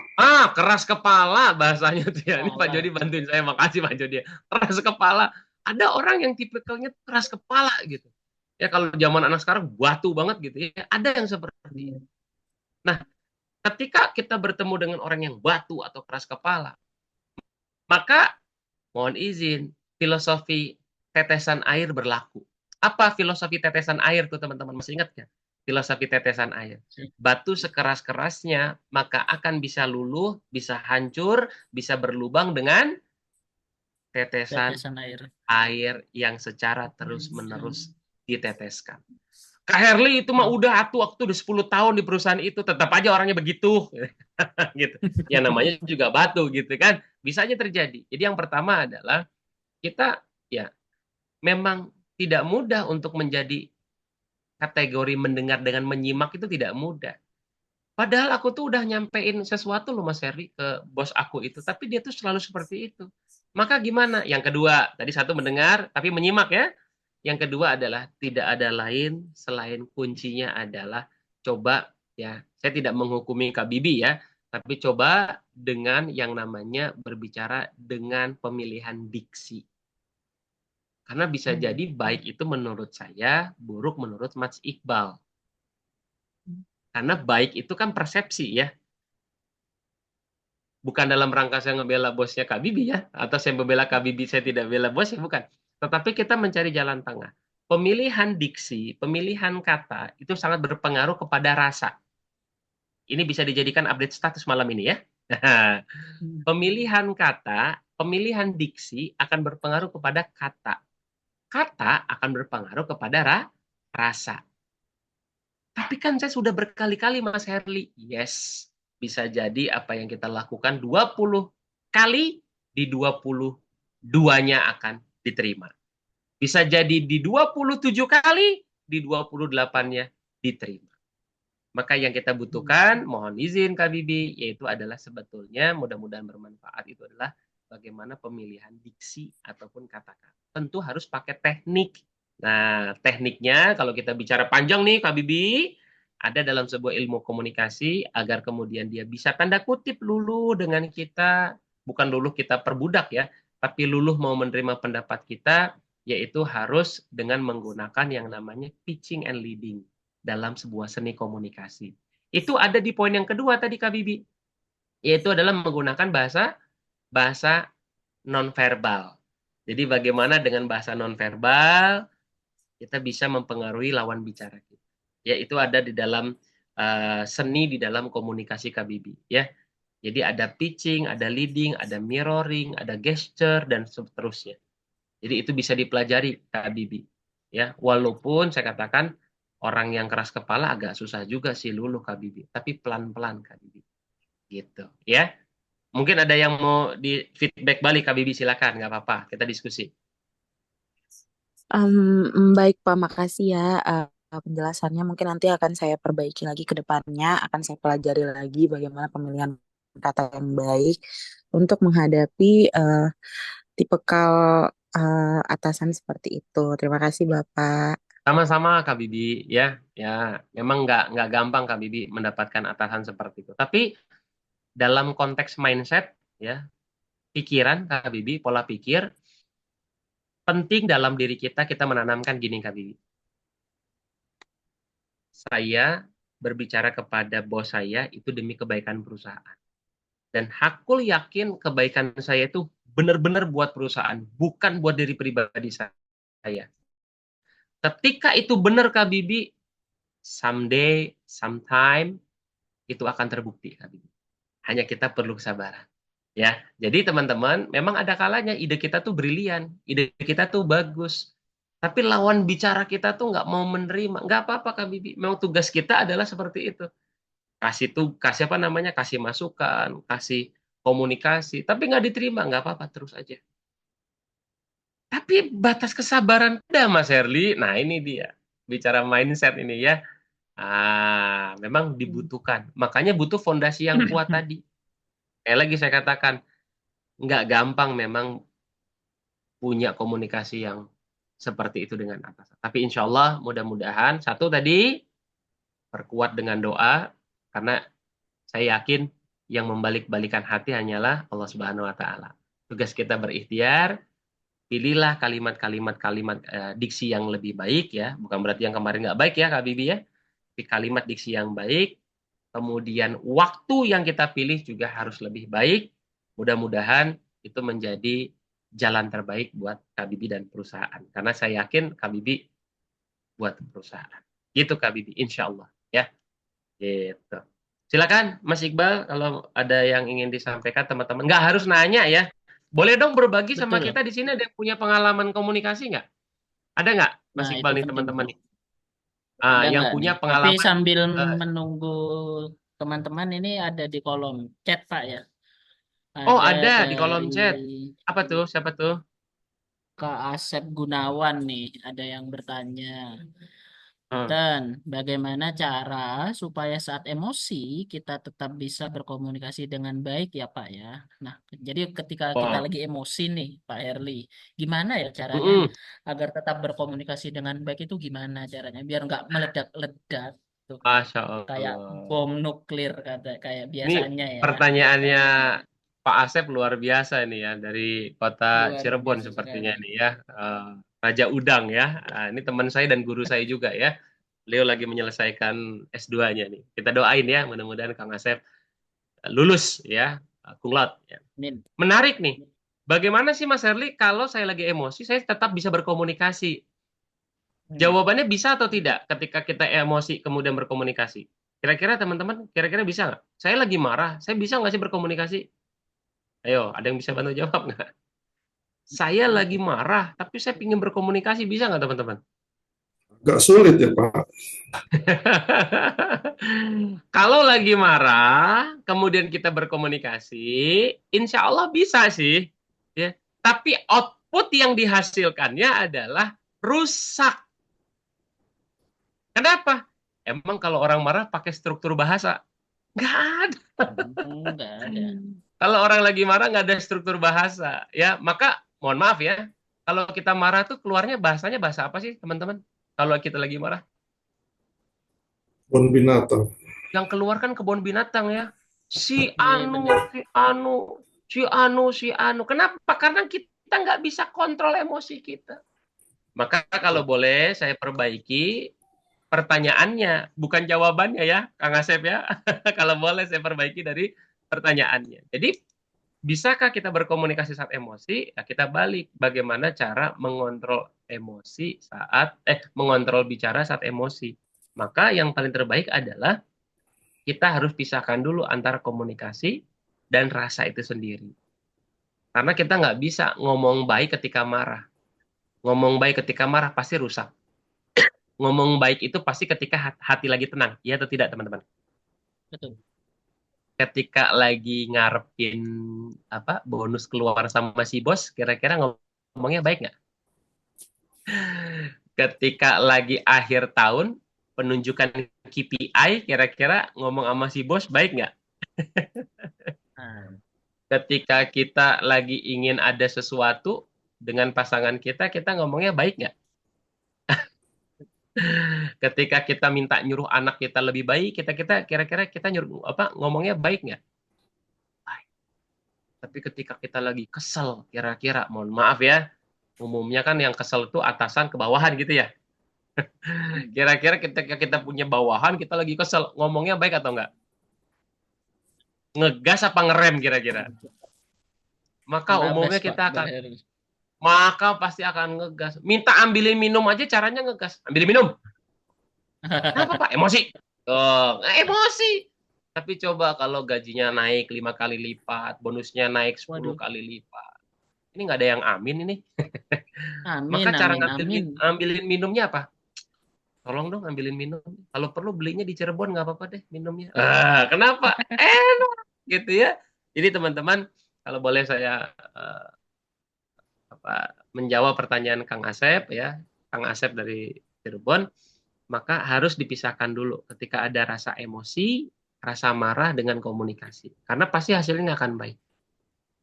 Keras kepala bahasanya tuh ya. Ini Pak Salah. Jody bantuin saya. Makasih Pak Jody. Keras kepala. Ada orang yang tipikalnya keras kepala gitu. Ya kalau zaman anak sekarang batu banget gitu ya. Ada yang seperti itu. Nah, ketika kita bertemu dengan orang yang batu atau keras kepala, maka mohon izin, filosofi tetesan air berlaku. Apa filosofi tetesan air tuh teman-teman? Masih ingat nggak? Filosofi tetesan air. Batu sekeras-kerasnya, maka akan bisa luluh, bisa hancur, bisa berlubang dengan tetesan Tetesan air. air yang secara terus-menerus diteteskan. Kak Herli itu mah udah waktu udah 10 tahun di perusahaan itu, tetap aja orangnya begitu. Gitu. Ya namanya juga batu gitu kan. Bisa aja terjadi. Jadi yang pertama adalah kita ya memang tidak mudah untuk menjadi kategori mendengar dengan menyimak itu tidak mudah. Padahal aku tuh udah nyampein sesuatu loh Mas Herli ke bos aku itu, tapi dia tuh selalu seperti itu. Maka gimana? Yang kedua, tadi satu mendengar tapi menyimak ya. Yang kedua adalah tidak ada lain selain kuncinya adalah coba ya, saya tidak menghukumi Kak Bibi ya, tapi coba dengan yang namanya berbicara dengan pemilihan diksi. Karena bisa jadi baik itu menurut saya, buruk menurut Mas Iqbal. Karena baik itu kan persepsi ya. Bukan dalam rangka saya ngebela bosnya Kak Bibi ya, atau saya membela Kak Bibi, saya tidak bela bosnya, bukan. Tetapi kita mencari jalan tengah. Pemilihan diksi, pemilihan kata, itu sangat berpengaruh kepada rasa. Ini bisa dijadikan update status malam ini ya. Pemilihan kata, pemilihan diksi akan berpengaruh kepada kata. Kata akan berpengaruh kepada rasa. Tapi kan saya sudah berkali-kali Mas Herli. Yes, bisa jadi apa yang kita lakukan 20 kali di 22-nya akan diterima. Bisa jadi di 27 kali di 28-nya diterima. Maka yang kita butuhkan, mohon izin Kak Bibi, yaitu adalah sebetulnya mudah-mudahan bermanfaat itu adalah bagaimana pemilihan diksi ataupun kata-kata. Tentu harus pakai teknik. Nah, tekniknya kalau kita bicara panjang nih Kak Bibi, ada dalam sebuah ilmu komunikasi agar kemudian dia bisa tanda kutip luluh dengan kita, bukan luluh kita perbudak ya, tapi luluh mau menerima pendapat kita, yaitu harus dengan menggunakan yang namanya pitching and leading dalam sebuah seni komunikasi. Itu ada di poin yang kedua tadi Kak Bibi, yaitu adalah menggunakan bahasa nonverbal. Jadi bagaimana dengan bahasa nonverbal kita bisa mempengaruhi lawan bicara kita. Ya itu ada di dalam seni di dalam komunikasi Kak Bibi ya. Jadi ada pitching, ada leading, ada mirroring, ada gesture dan seterusnya. Jadi itu bisa dipelajari Kak Bibi. Ya, walaupun saya katakan orang yang keras kepala agak susah juga sih luluh Kak Bibi, tapi pelan-pelan Kak Bibi. Gitu, ya. Mungkin ada yang mau di feedback balik Kak Bibi, silakan, nggak apa-apa, kita diskusi. Baik Pak, makasih ya penjelasannya. Mungkin nanti akan saya perbaiki lagi ke depannya, akan saya pelajari lagi bagaimana pemilihan kata yang baik untuk menghadapi tipikal atasan seperti itu. Terima kasih Bapak. Sama-sama Kak Bibi, ya, ya, memang nggak gampang Kak Bibi mendapatkan atasan seperti itu. Tapi dalam konteks mindset, ya, pikiran Kak Bibi, pola pikir, penting dalam diri kita menanamkan gini Kak Bibi. Saya berbicara kepada bos saya itu demi kebaikan perusahaan. Dan hakul yakin kebaikan saya itu benar-benar buat perusahaan, bukan buat diri pribadi saya. Ketika itu benar Kak Bibi, someday, sometime, itu akan terbukti Kak Bibi. Hanya kita perlu kesabaran. Ya, jadi teman-teman, memang ada kalanya ide kita tuh brilian, ide kita tuh bagus, tapi lawan bicara kita tuh nggak mau menerima. Nggak apa-apa Kak Bibi, memang tugas kita adalah seperti itu. Kasih apa namanya, kasih masukan, kasih komunikasi, tapi nggak diterima, nggak apa-apa, terus aja. Tapi batas kesabaran ada Mas Herli. Nah ini dia, bicara mindset ini ya. Memang dibutuhkan. Makanya butuh fondasi yang kuat tadi. Kayak lagi saya katakan, nggak gampang memang punya komunikasi yang seperti itu dengan atasan. Tapi insya Allah mudah-mudahan, satu tadi, perkuat dengan doa, karena Saya yakin yang membalik-balikan hati hanyalah Allah Subhanahu wa taala. Tugas kita berikhtiar, pilihlah kalimat-kalimat diksi yang lebih baik ya. Bukan berarti yang kemarin nggak baik ya Kak Bibi ya. Tapi kalimat diksi yang baik, kemudian waktu yang kita pilih juga harus lebih baik. Mudah-mudahan itu menjadi jalan terbaik buat Kak Bibi dan perusahaan. Karena saya yakin Kak Bibi buat perusahaan. Gitu Kak Bibi, insya Allah ya. Gitu. Silakan Mas Iqbal kalau ada yang ingin disampaikan teman-teman. Nggak harus nanya ya. Boleh dong berbagi sama Betul. kita di sini, ada yang punya pengalaman komunikasi nggak? Ada nggak Mas Nah, itu Iqbal nih penting teman-teman tuh. nih? Ada Yang nggak punya nih? Tapi pengalaman sambil eh, menunggu teman-teman ini ada di kolom chat, Pak ya. oh Ada ada di kolom dari chat. Apa tuh? Siapa tuh? Kak Asep Gunawan nih, ada yang bertanya. Hmm. Dan bagaimana cara supaya saat emosi kita tetap bisa berkomunikasi dengan baik ya Pak ya. Nah, jadi ketika kita Wah. lagi emosi nih Pak Herli, gimana ya caranya Mm-mm. agar tetap berkomunikasi dengan baik itu gimana caranya biar nggak meledak-ledak tuh Masya kayak Allah. bom nuklir kayak Ini biasanya ya. pertanyaannya Pak Asep luar biasa nih ya, dari kota Luar Cirebon biasa sepertinya sekali. nih ya. Eh, Raja Udang ya. Nah, ini teman saya dan guru saya juga ya. Beliau lagi menyelesaikan S2-nya nih. Kita doain ya, mudah-mudahan Kang Asep lulus ya, cum laude ya. Min. Menarik nih. Bagaimana sih Mas Herli kalau saya lagi emosi, saya tetap bisa berkomunikasi? Hmm. Jawabannya bisa atau tidak ketika kita emosi kemudian berkomunikasi? Kira-kira teman-teman, kira-kira bisa nggak? Saya lagi marah, saya bisa nggak sih berkomunikasi? Ayo, ada yang bisa bantu jawab nggak? Saya lagi marah, tapi saya ingin berkomunikasi, bisa nggak teman-teman? Agak sulit ya Pak. Kalau lagi marah, kemudian kita berkomunikasi, insya Allah bisa sih. Ya. Tapi output yang dihasilkannya adalah rusak. Kenapa? Emang kalau orang marah pakai struktur bahasa? Nggak ada. Enggak ada. Kalau orang lagi marah nggak ada struktur bahasa. Ya, maka mohon maaf ya. Kalau kita marah tuh keluarnya bahasanya bahasa apa sih teman-teman? Kalau kita lagi marah. Bon binatang. Yang keluar kan kebun binatang ya. Si Iya Anu, benar. si Anu, si Anu, si Anu. Kenapa? Karena kita nggak bisa kontrol emosi kita. Maka kalau boleh saya perbaiki pertanyaannya, bukan jawabannya ya, Kang Asep ya. Kalau boleh saya perbaiki dari pertanyaannya. Jadi, bisakah kita berkomunikasi saat emosi? Nah, kita balik bagaimana cara mengontrol emosi mengontrol bicara saat emosi. Maka yang paling terbaik adalah kita harus pisahkan dulu antara komunikasi dan rasa itu sendiri. Karena kita nggak bisa ngomong baik ketika marah. Ngomong baik ketika marah pasti rusak. Ngomong baik itu pasti ketika hati lagi tenang. Iya atau tidak, teman-teman? Betul. Ketika lagi ngarepin bonus keluar sama si bos, kira-kira ngomongnya baik nggak? Ketika lagi akhir tahun, penunjukan KPI, kira-kira ngomong sama si bos baik nggak? Nah, Ketika kita lagi ingin ada sesuatu dengan pasangan kita, kita ngomongnya baik nggak? Ketika kita minta nyuruh anak kita lebih baik, kita kira-kira kita nyuruh ngomongnya baik nggak? Baik. Tapi ketika kita lagi kesel, kira-kira mohon maaf ya, umumnya kan yang kesel itu atasan ke bawahan gitu ya. Kira-kira ketika kita punya bawahan, kita lagi kesel, ngomongnya baik atau enggak? Ngegas apa ngerem kira-kira? Maka ngerabas umumnya Pak kita akan, Bahari. maka pasti akan ngegas. Minta ambilin minum aja caranya ngegas. Ambilin minum. Kenapa Pak? Emosi. Oh, emosi. Tapi coba kalau gajinya naik 5 kali lipat, bonusnya naik 10 Waduh, kali lipat. Ini nggak ada yang amin ini. amin, Maka cara amin, amin. ambilin minumnya apa? Tolong dong ambilin minum. Kalau perlu belinya di Cirebon nggak apa-apa deh minumnya. Kenapa? Enak gitu ya. Jadi teman-teman, kalau boleh saya menjawab pertanyaan Kang Asep ya, Kang Asep dari Cirebon, maka harus dipisahkan dulu ketika ada rasa emosi, rasa marah dengan komunikasi. Karena pasti hasilnya akan baik.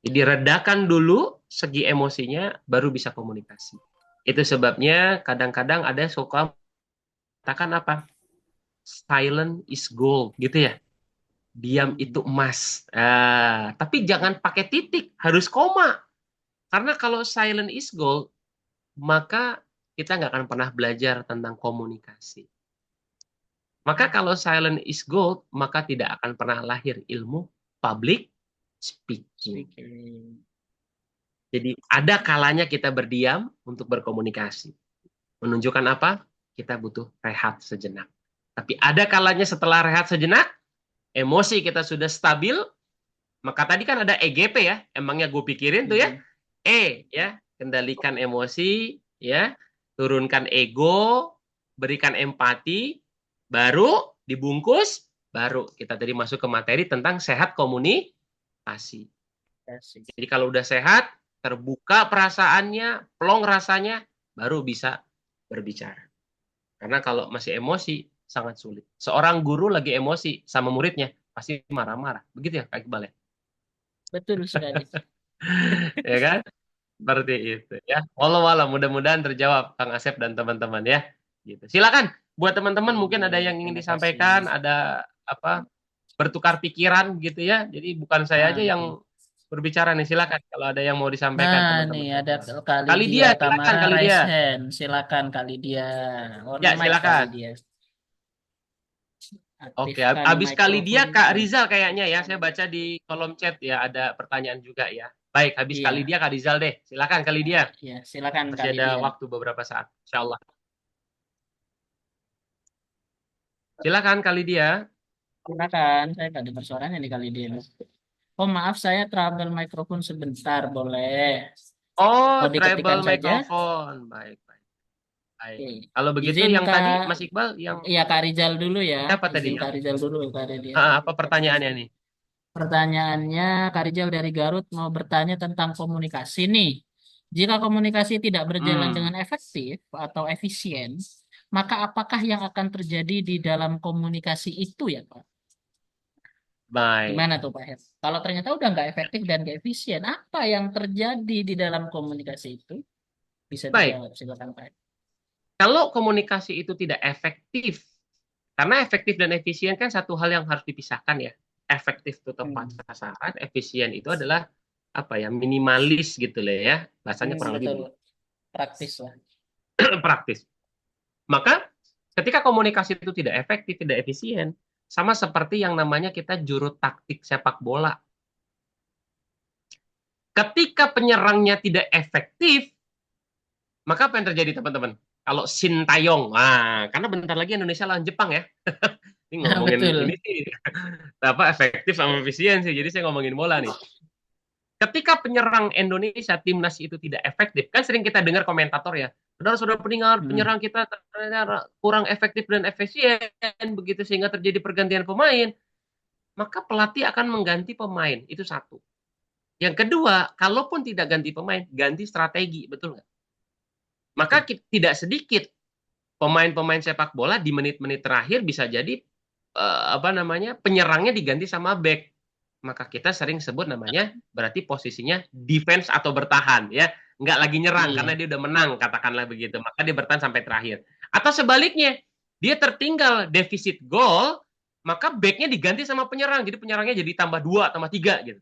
Jadi redakan dulu segi emosinya, baru bisa komunikasi. Itu sebabnya kadang-kadang ada suka katakan apa? Silent is gold, gitu ya. Diam itu emas. Tapi jangan pakai titik, harus koma. Karena kalau silent is gold, maka kita nggak akan pernah belajar tentang komunikasi. Maka kalau silent is gold, maka tidak akan pernah lahir ilmu public speaking. Jadi ada kalanya kita berdiam untuk berkomunikasi. Menunjukkan apa? Kita butuh rehat sejenak. Tapi ada kalanya setelah rehat sejenak, emosi kita sudah stabil, maka tadi kan ada EGP ya, emangnya gue pikirin tuh ya. Ya, kendalikan emosi, ya, turunkan ego, berikan empati, baru dibungkus, baru kita tadi masuk ke materi tentang sehat komunikasi. Jadi kalau udah sehat, terbuka perasaannya, plong rasanya, baru bisa berbicara. Karena kalau masih emosi, sangat sulit. Seorang guru lagi emosi sama muridnya, pasti marah-marah. Begitu ya, Kak Iqbal ya? Betul sekali. Ya kan? Seperti itu ya. Walau mudah-mudahan terjawab Kang Asep dan teman-teman ya. Gitu. Silakan buat teman-teman mungkin ada yang ingin Terima disampaikan, kasih. ada apa bertukar pikiran gitu ya. Jadi bukan saya aja yang berbicara nih. Silakan kalau ada yang mau disampaikan Nah, nih teman-teman. ada Kak Kali Lydia dia, silakan Tamara kali dia. raise hand. Silakan Kak Lydia. On Ya, mic Kak silakan. Lydia. Oke, Aktifkan habis kali dia Kak mikrofonnya. Rizal kayaknya ya. Saya baca di kolom chat ya ada pertanyaan juga ya. Baik, habis kali Iya, dia Kak Rizal deh. Silakan kali dia. iya, silakan Kak Masih ada Lydia. waktu beberapa saat. Insya Allah. Silakan kali dia. Silakan, saya nggak dengar suaranya nih Kak Lydia. Oh maaf, saya trouble mikrofon sebentar, boleh? Oh, Mau treble diketikkan saja? microphone. Baik, baik. Baik. Oke. Kalau begitu Izin yang tadi Kak, Mas Iqbal yang ya Kak Rizal dulu ya. siapa Izin tadi yang Kak Rizal dulu Kak Lydia. apa pertanyaannya nih? Pertanyaannya, Kak Rizal dari Garut mau bertanya tentang komunikasi nih. Jika komunikasi tidak berjalan Hmm, dengan efektif atau efisien, maka apakah yang akan terjadi di dalam komunikasi itu ya Pak? baik. Gimana tuh Pak Her? Kalau ternyata udah nggak efektif dan nggak efisien, apa yang terjadi di dalam komunikasi itu? Bisa Baik. dijawab, silakan Pak Her. Kalau komunikasi itu tidak efektif, karena efektif dan efisien kan satu hal yang harus dipisahkan ya. Efektif itu tepat sasaran, efisien itu adalah apa ya, minimalis gitu lah ya. Bahasanya kurang lebih Betul, begitu. praktis lah. Praktis. Maka ketika komunikasi itu tidak efektif, tidak efisien, sama seperti yang namanya kita juru taktik sepak bola. Ketika penyerangnya tidak efektif, maka apa yang terjadi teman-teman? Kalau Sintayong, karena bentar lagi Indonesia lawan Jepang ya. Ini ngomongin ini Betul. sih, apa efektif sama efisien sih. Jadi saya ngomongin bola nih. Ketika penyerang Indonesia timnas itu tidak efektif, kan sering kita dengar komentator ya, saudara-saudara pendengar, penyerang kita ternyata kurang efektif dan efisien, begitu sehingga terjadi pergantian pemain, maka pelatih akan mengganti pemain. Itu satu. Yang kedua, kalaupun tidak ganti pemain, ganti strategi, betul nggak? Maka tidak sedikit pemain-pemain sepak bola di menit-menit terakhir bisa jadi apa namanya penyerangnya diganti sama back. Maka kita sering sebut namanya berarti posisinya defense atau bertahan ya, nggak lagi nyerang karena Iya. dia udah menang katakanlah begitu, maka dia bertahan sampai terakhir. Atau sebaliknya, dia tertinggal defisit gol, maka backnya diganti sama penyerang, jadi penyerangnya jadi tambah 2 tambah 3 gitu.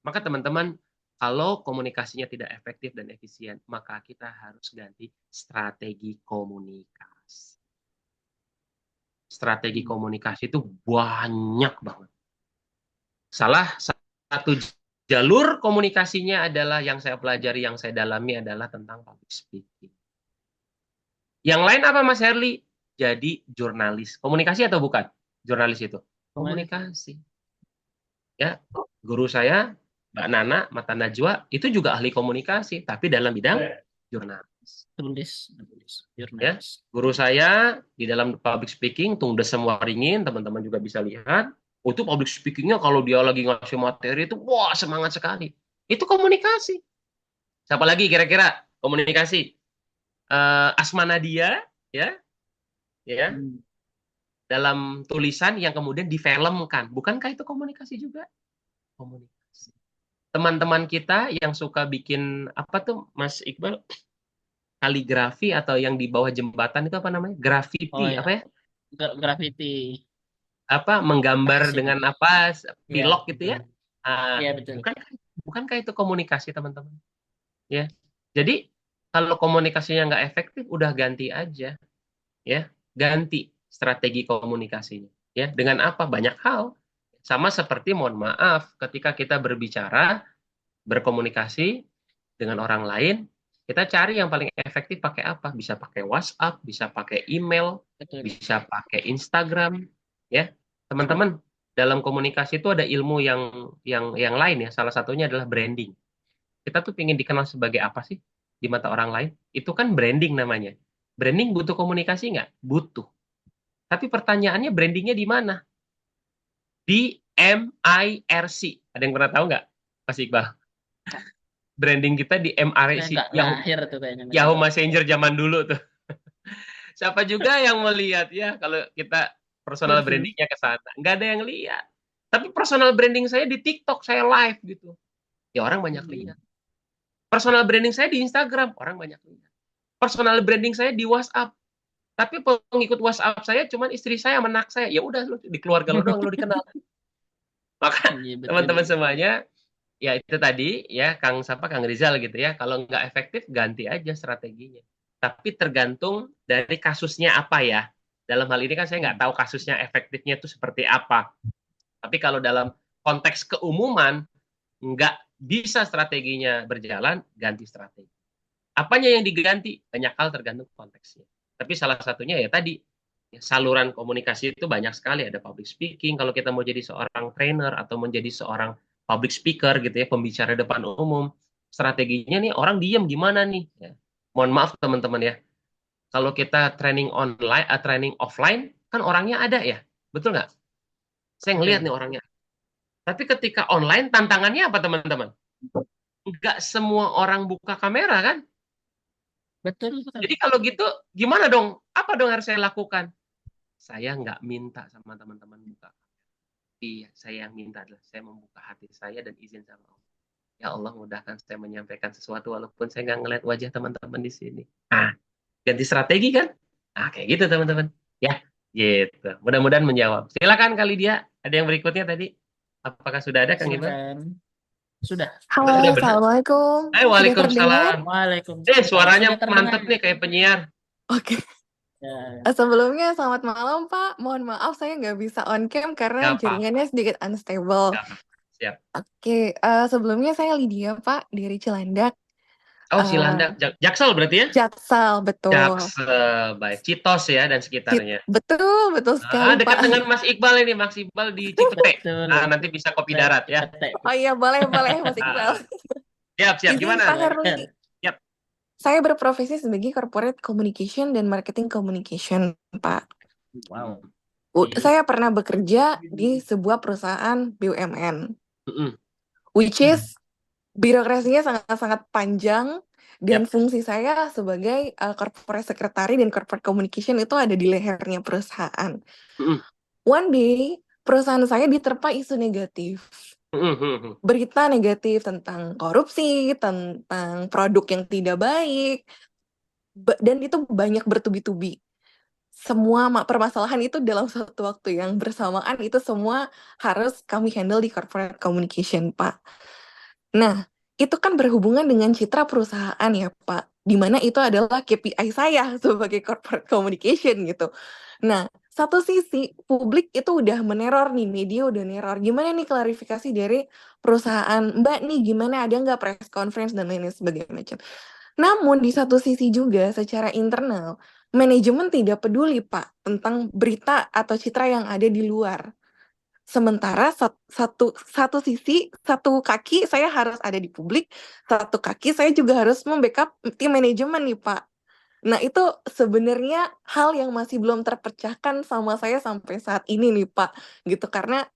Maka teman-teman, kalau komunikasinya tidak efektif dan efisien, maka kita harus ganti strategi komunikasi. Strategi komunikasi itu banyak banget. Salah satu jalur komunikasinya adalah yang saya pelajari, yang saya dalami adalah tentang public speaking. Yang lain apa Mas Herli? Jadi jurnalis. Komunikasi atau bukan? Jurnalis itu. Komunikasi. Ya, guru saya Mbak Nana Mata Najwa itu juga ahli komunikasi, tapi dalam bidang jurnalis. Tulis Ya, jurnalis. guru saya di dalam public speaking, Tung Desem Waringin, teman-teman juga bisa lihat. Itu public speakingnya kalau dia lagi ngasih materi itu, wah semangat sekali. Itu komunikasi. Siapa lagi kira-kira komunikasi? Asma Nadia, ya, ya, dalam tulisan yang kemudian difilmkan. Bukankah itu komunikasi juga? Komunikasi. Teman-teman kita yang suka bikin apa tuh, Mas Iqbal? Kaligrafi atau yang di bawah jembatan itu apa namanya? Oh Graffiti, ya, apa ya? graffiti. menggambar Makasih, Pak. dengan Ya, pilok gitu ya. betul. Ah, Ya, betul. bukankah itu komunikasi, teman-teman? Ya. Jadi kalau komunikasinya nggak efektif, udah ganti aja, ya. Ganti strategi komunikasinya, ya. Dengan apa? Banyak hal. Sama seperti mohon maaf, ketika kita berbicara, berkomunikasi dengan orang lain, kita cari yang paling efektif pakai apa? Bisa pakai WhatsApp, bisa pakai email, Betul. bisa pakai Instagram, ya. Teman-teman, dalam komunikasi itu ada ilmu yang lain ya. Salah satunya adalah branding. Kita tuh ingin dikenal sebagai apa sih di mata orang lain? Itu kan branding namanya. Branding butuh komunikasi nggak? Butuh. Tapi pertanyaannya brandingnya di mana? Di MIRC. Ada yang pernah tahu nggak, Mas Iqbal? Branding kita di Saya MIRC. nggak Yahoo, lahir tuh kayaknya, Mas Yahoo Iqbal. Messenger zaman dulu tuh. Siapa juga yang melihat ya kalau kita personal brandingnya ke sana? Nggak ada yang lihat. Tapi personal branding saya di TikTok, saya live gitu. Ya orang banyak lihat. Personal branding saya di Instagram, orang banyak lihat. Personal branding saya di WhatsApp. Tapi pengikut WhatsApp saya cuman istri saya, anak saya. Ya udah, di keluarga lu doang lu dikenal. Maka Iya, betul. teman-teman semuanya, ya itu tadi ya Kang Rizal gitu ya. Kalau nggak efektif ganti aja strateginya. Tapi tergantung dari kasusnya apa ya. Dalam hal ini kan saya nggak tahu kasusnya efektifnya itu seperti apa. Tapi kalau dalam konteks keumuman nggak bisa strateginya berjalan, ganti strategi. Apanya yang diganti? Banyak hal tergantung konteksnya. Tapi salah satunya ya tadi, ya, saluran komunikasi itu banyak sekali. Ada public speaking, kalau kita mau jadi seorang trainer atau menjadi seorang public speaker gitu ya, pembicara depan umum. Strateginya nih orang diem gimana nih? Ya. Mohon maaf teman-teman ya, kalau kita training online, training offline, kan orangnya ada ya, betul nggak? Saya ngelihat nih orangnya. Tapi ketika online, tantangannya apa teman-teman? Nggak semua orang buka kamera kan? Betul. Jadi kalau gitu, gimana dong? Apa dong harus saya lakukan? Saya nggak minta sama teman-teman buka. Iya, saya yang minta adalah saya membuka hati saya dan izin sama Allah. Ya Allah, mudahkan saya menyampaikan sesuatu walaupun saya nggak ngeliat wajah teman-teman di sini. Nah, ganti strategi kan? Nah, kayak gitu teman-teman. Ya, gitu. Mudah-mudahan menjawab. Silakan kali dia. Ada yang berikutnya tadi. Apakah sudah ada, Kang Iman? Silakan. Sudah. Sudah Halo, benar. Assalamualaikum. Sudah terdengar? Waalaikumsalam. Waalaikumsalam. Suaranya Sudah terdengar. mantep nih kayak penyiar. Oke. Ya, Sebelumnya selamat malam, Pak. Mohon maaf saya nggak bisa on cam karena Gak apa-apa. jaringannya sedikit unstable. Gak apa-apa. Siap. Oke, sebelumnya saya Lydia, Pak, dari Cilandak. Oh, Eh, Cilandak. Jaksel berarti ya? Jaksel, betul. Jaksel, baik. Citos ya dan sekitarnya. Betul, betul sekali, Dekat Pak. dengan Mas Iqbal ini, Mas Iqbal di Cipete. betul. Nanti bisa kopi darat ya. Oh iya, boleh, Mas Iqbal. Siap, Izin gimana? Pak Herli. Siap. Saya berprofesi sebagai Corporate Communication dan Marketing Communication, Pak. Wow. Saya pernah bekerja di sebuah perusahaan BUMN, Mm-mm. which is birokrasinya sangat-sangat panjang dan Yap. fungsi saya sebagai corporate secretary dan corporate communication itu ada di lehernya perusahaan. Mm-mm. One day, perusahaan saya diterpa isu negatif. Mm-mm. Berita negatif tentang korupsi, tentang produk yang tidak baik, dan itu banyak bertubi-tubi. Semua permasalahan itu dalam satu waktu yang bersamaan itu semua harus kami handle di corporate communication, Pak. Nah, itu kan berhubungan dengan citra perusahaan ya, Pak. Di mana itu adalah KPI saya sebagai corporate communication gitu. Nah, satu sisi publik itu udah meneror nih, media udah neror. Gimana nih klarifikasi dari perusahaan Mbak nih, gimana ada nggak press conference dan lain-lain sebagainya macam. Namun di satu sisi juga secara internal, manajemen tidak peduli Pak tentang berita atau citra yang ada di luar. Sementara satu sisi, satu kaki saya harus ada di publik, satu kaki saya juga harus membackup tim manajemen nih Pak. Nah itu sebenarnya hal yang masih belum terpecahkan sama saya sampai saat ini nih Pak. Gitu karena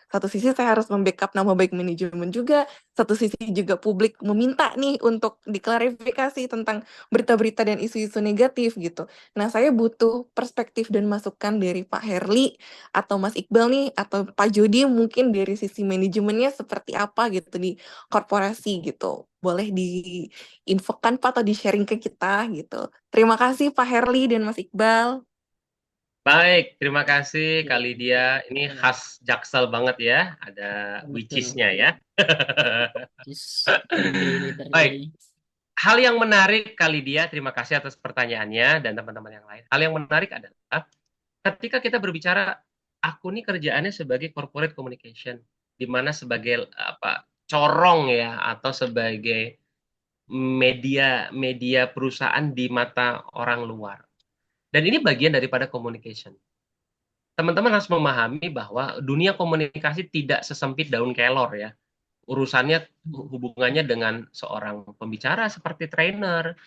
satu sisi saya harus membackup nama baik manajemen juga, satu sisi juga publik meminta nih untuk diklarifikasi tentang berita-berita dan isu-isu negatif gitu. Nah saya butuh perspektif dan masukan dari Pak Herli atau Mas Iqbal nih atau Pak Jody mungkin dari sisi manajemennya seperti apa gitu di korporasi gitu. Boleh diinfokan Pak atau di-sharing ke kita gitu. Terima kasih Pak Herli dan Mas Iqbal. Baik, terima kasih Kak Oke, Lydia. Ini ya, khas Jaksel banget ya, ada which betul. is-nya ya. Yes, literally, literally. Baik, hal yang menarik Kak Lydia, terima kasih atas pertanyaannya dan teman-teman yang lain. Hal yang menarik adalah ketika kita berbicara, aku nih kerjaannya sebagai corporate communication, di mana sebagai apa corong ya atau sebagai media media perusahaan di mata orang luar. Dan ini bagian daripada communication. Teman-teman harus memahami bahwa dunia komunikasi tidak sesempit daun kelor ya. Urusannya hubungannya dengan seorang pembicara seperti trainer,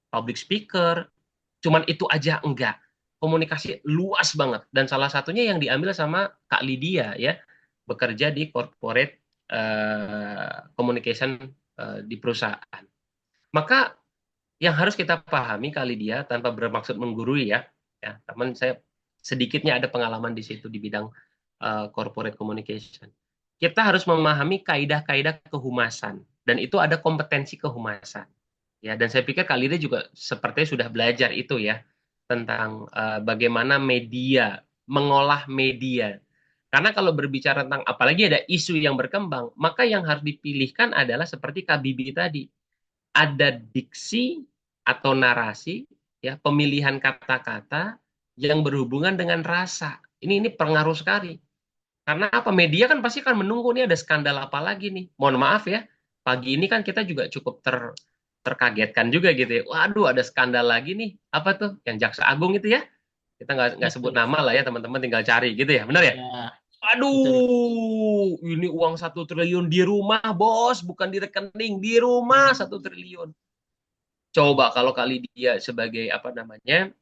public speaker, cuman itu aja enggak. Komunikasi luas banget dan salah satunya yang diambil sama Kak Lydia ya, bekerja di corporate communication di perusahaan. Maka yang harus kita pahami Kak Lydia tanpa bermaksud menggurui ya, teman saya sedikitnya ada pengalaman di situ di bidang corporate communication. Kita harus memahami kaidah-kaidah kehumasan dan itu ada kompetensi kehumasan. Ya, dan saya pikir Kak Lydia juga sepertinya sudah belajar itu ya tentang bagaimana media mengolah media. Karena kalau berbicara tentang apalagi ada isu yang berkembang, maka yang harus dipilihkan adalah seperti Kak Bibi tadi, ada diksi atau narasi, ya pemilihan kata-kata yang berhubungan dengan rasa. Ini pengaruh sekali. Karena apa? Media kan pasti akan menunggu nih ada skandal apa lagi nih. Mohon maaf ya, pagi ini kan kita juga cukup terkagetkan juga gitu ya. Waduh, ada skandal lagi nih. Apa tuh? Yang Jaksa Agung itu ya. Kita nggak sebut Betul. nama lah ya, teman-teman tinggal cari gitu ya. Benar ya? Ya, betul. Aduh, ini uang 1 triliun di rumah, bos. Bukan di rekening, di rumah 1 triliun. Coba kalau kali dia sebagai apa namanya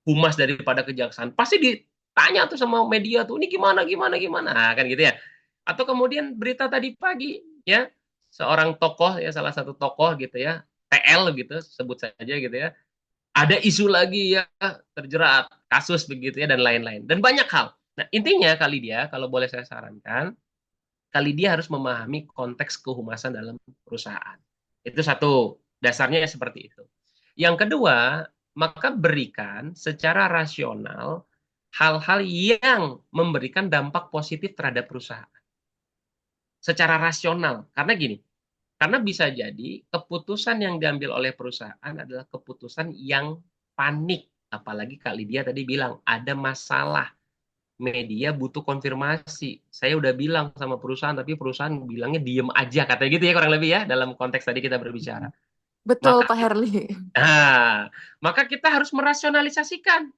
humas daripada kejaksaan, pasti ditanya tuh sama media tuh, ini gimana gimana gimana, nah, kan gitu ya. Atau kemudian berita tadi pagi ya, seorang tokoh ya salah satu tokoh gitu ya, TL gitu sebut saja gitu ya, ada isu lagi ya terjerat kasus begitu ya dan lain-lain dan banyak hal. Nah intinya kali dia kalau boleh saya sarankan, kali dia harus memahami konteks kehumasan dalam perusahaan. Itu satu, dasarnya seperti itu. Yang kedua, maka berikan secara rasional hal-hal yang memberikan dampak positif terhadap perusahaan. Secara rasional. Karena gini, karena bisa jadi keputusan yang diambil oleh perusahaan adalah keputusan yang panik. Apalagi Kak Lydia tadi bilang, ada masalah media butuh konfirmasi. Saya udah bilang sama perusahaan, tapi perusahaan bilangnya diem aja, katanya gitu ya kurang lebih ya, dalam konteks tadi kita berbicara. Betul, Maka, Pak Herli. maka kita harus merasionalisasikan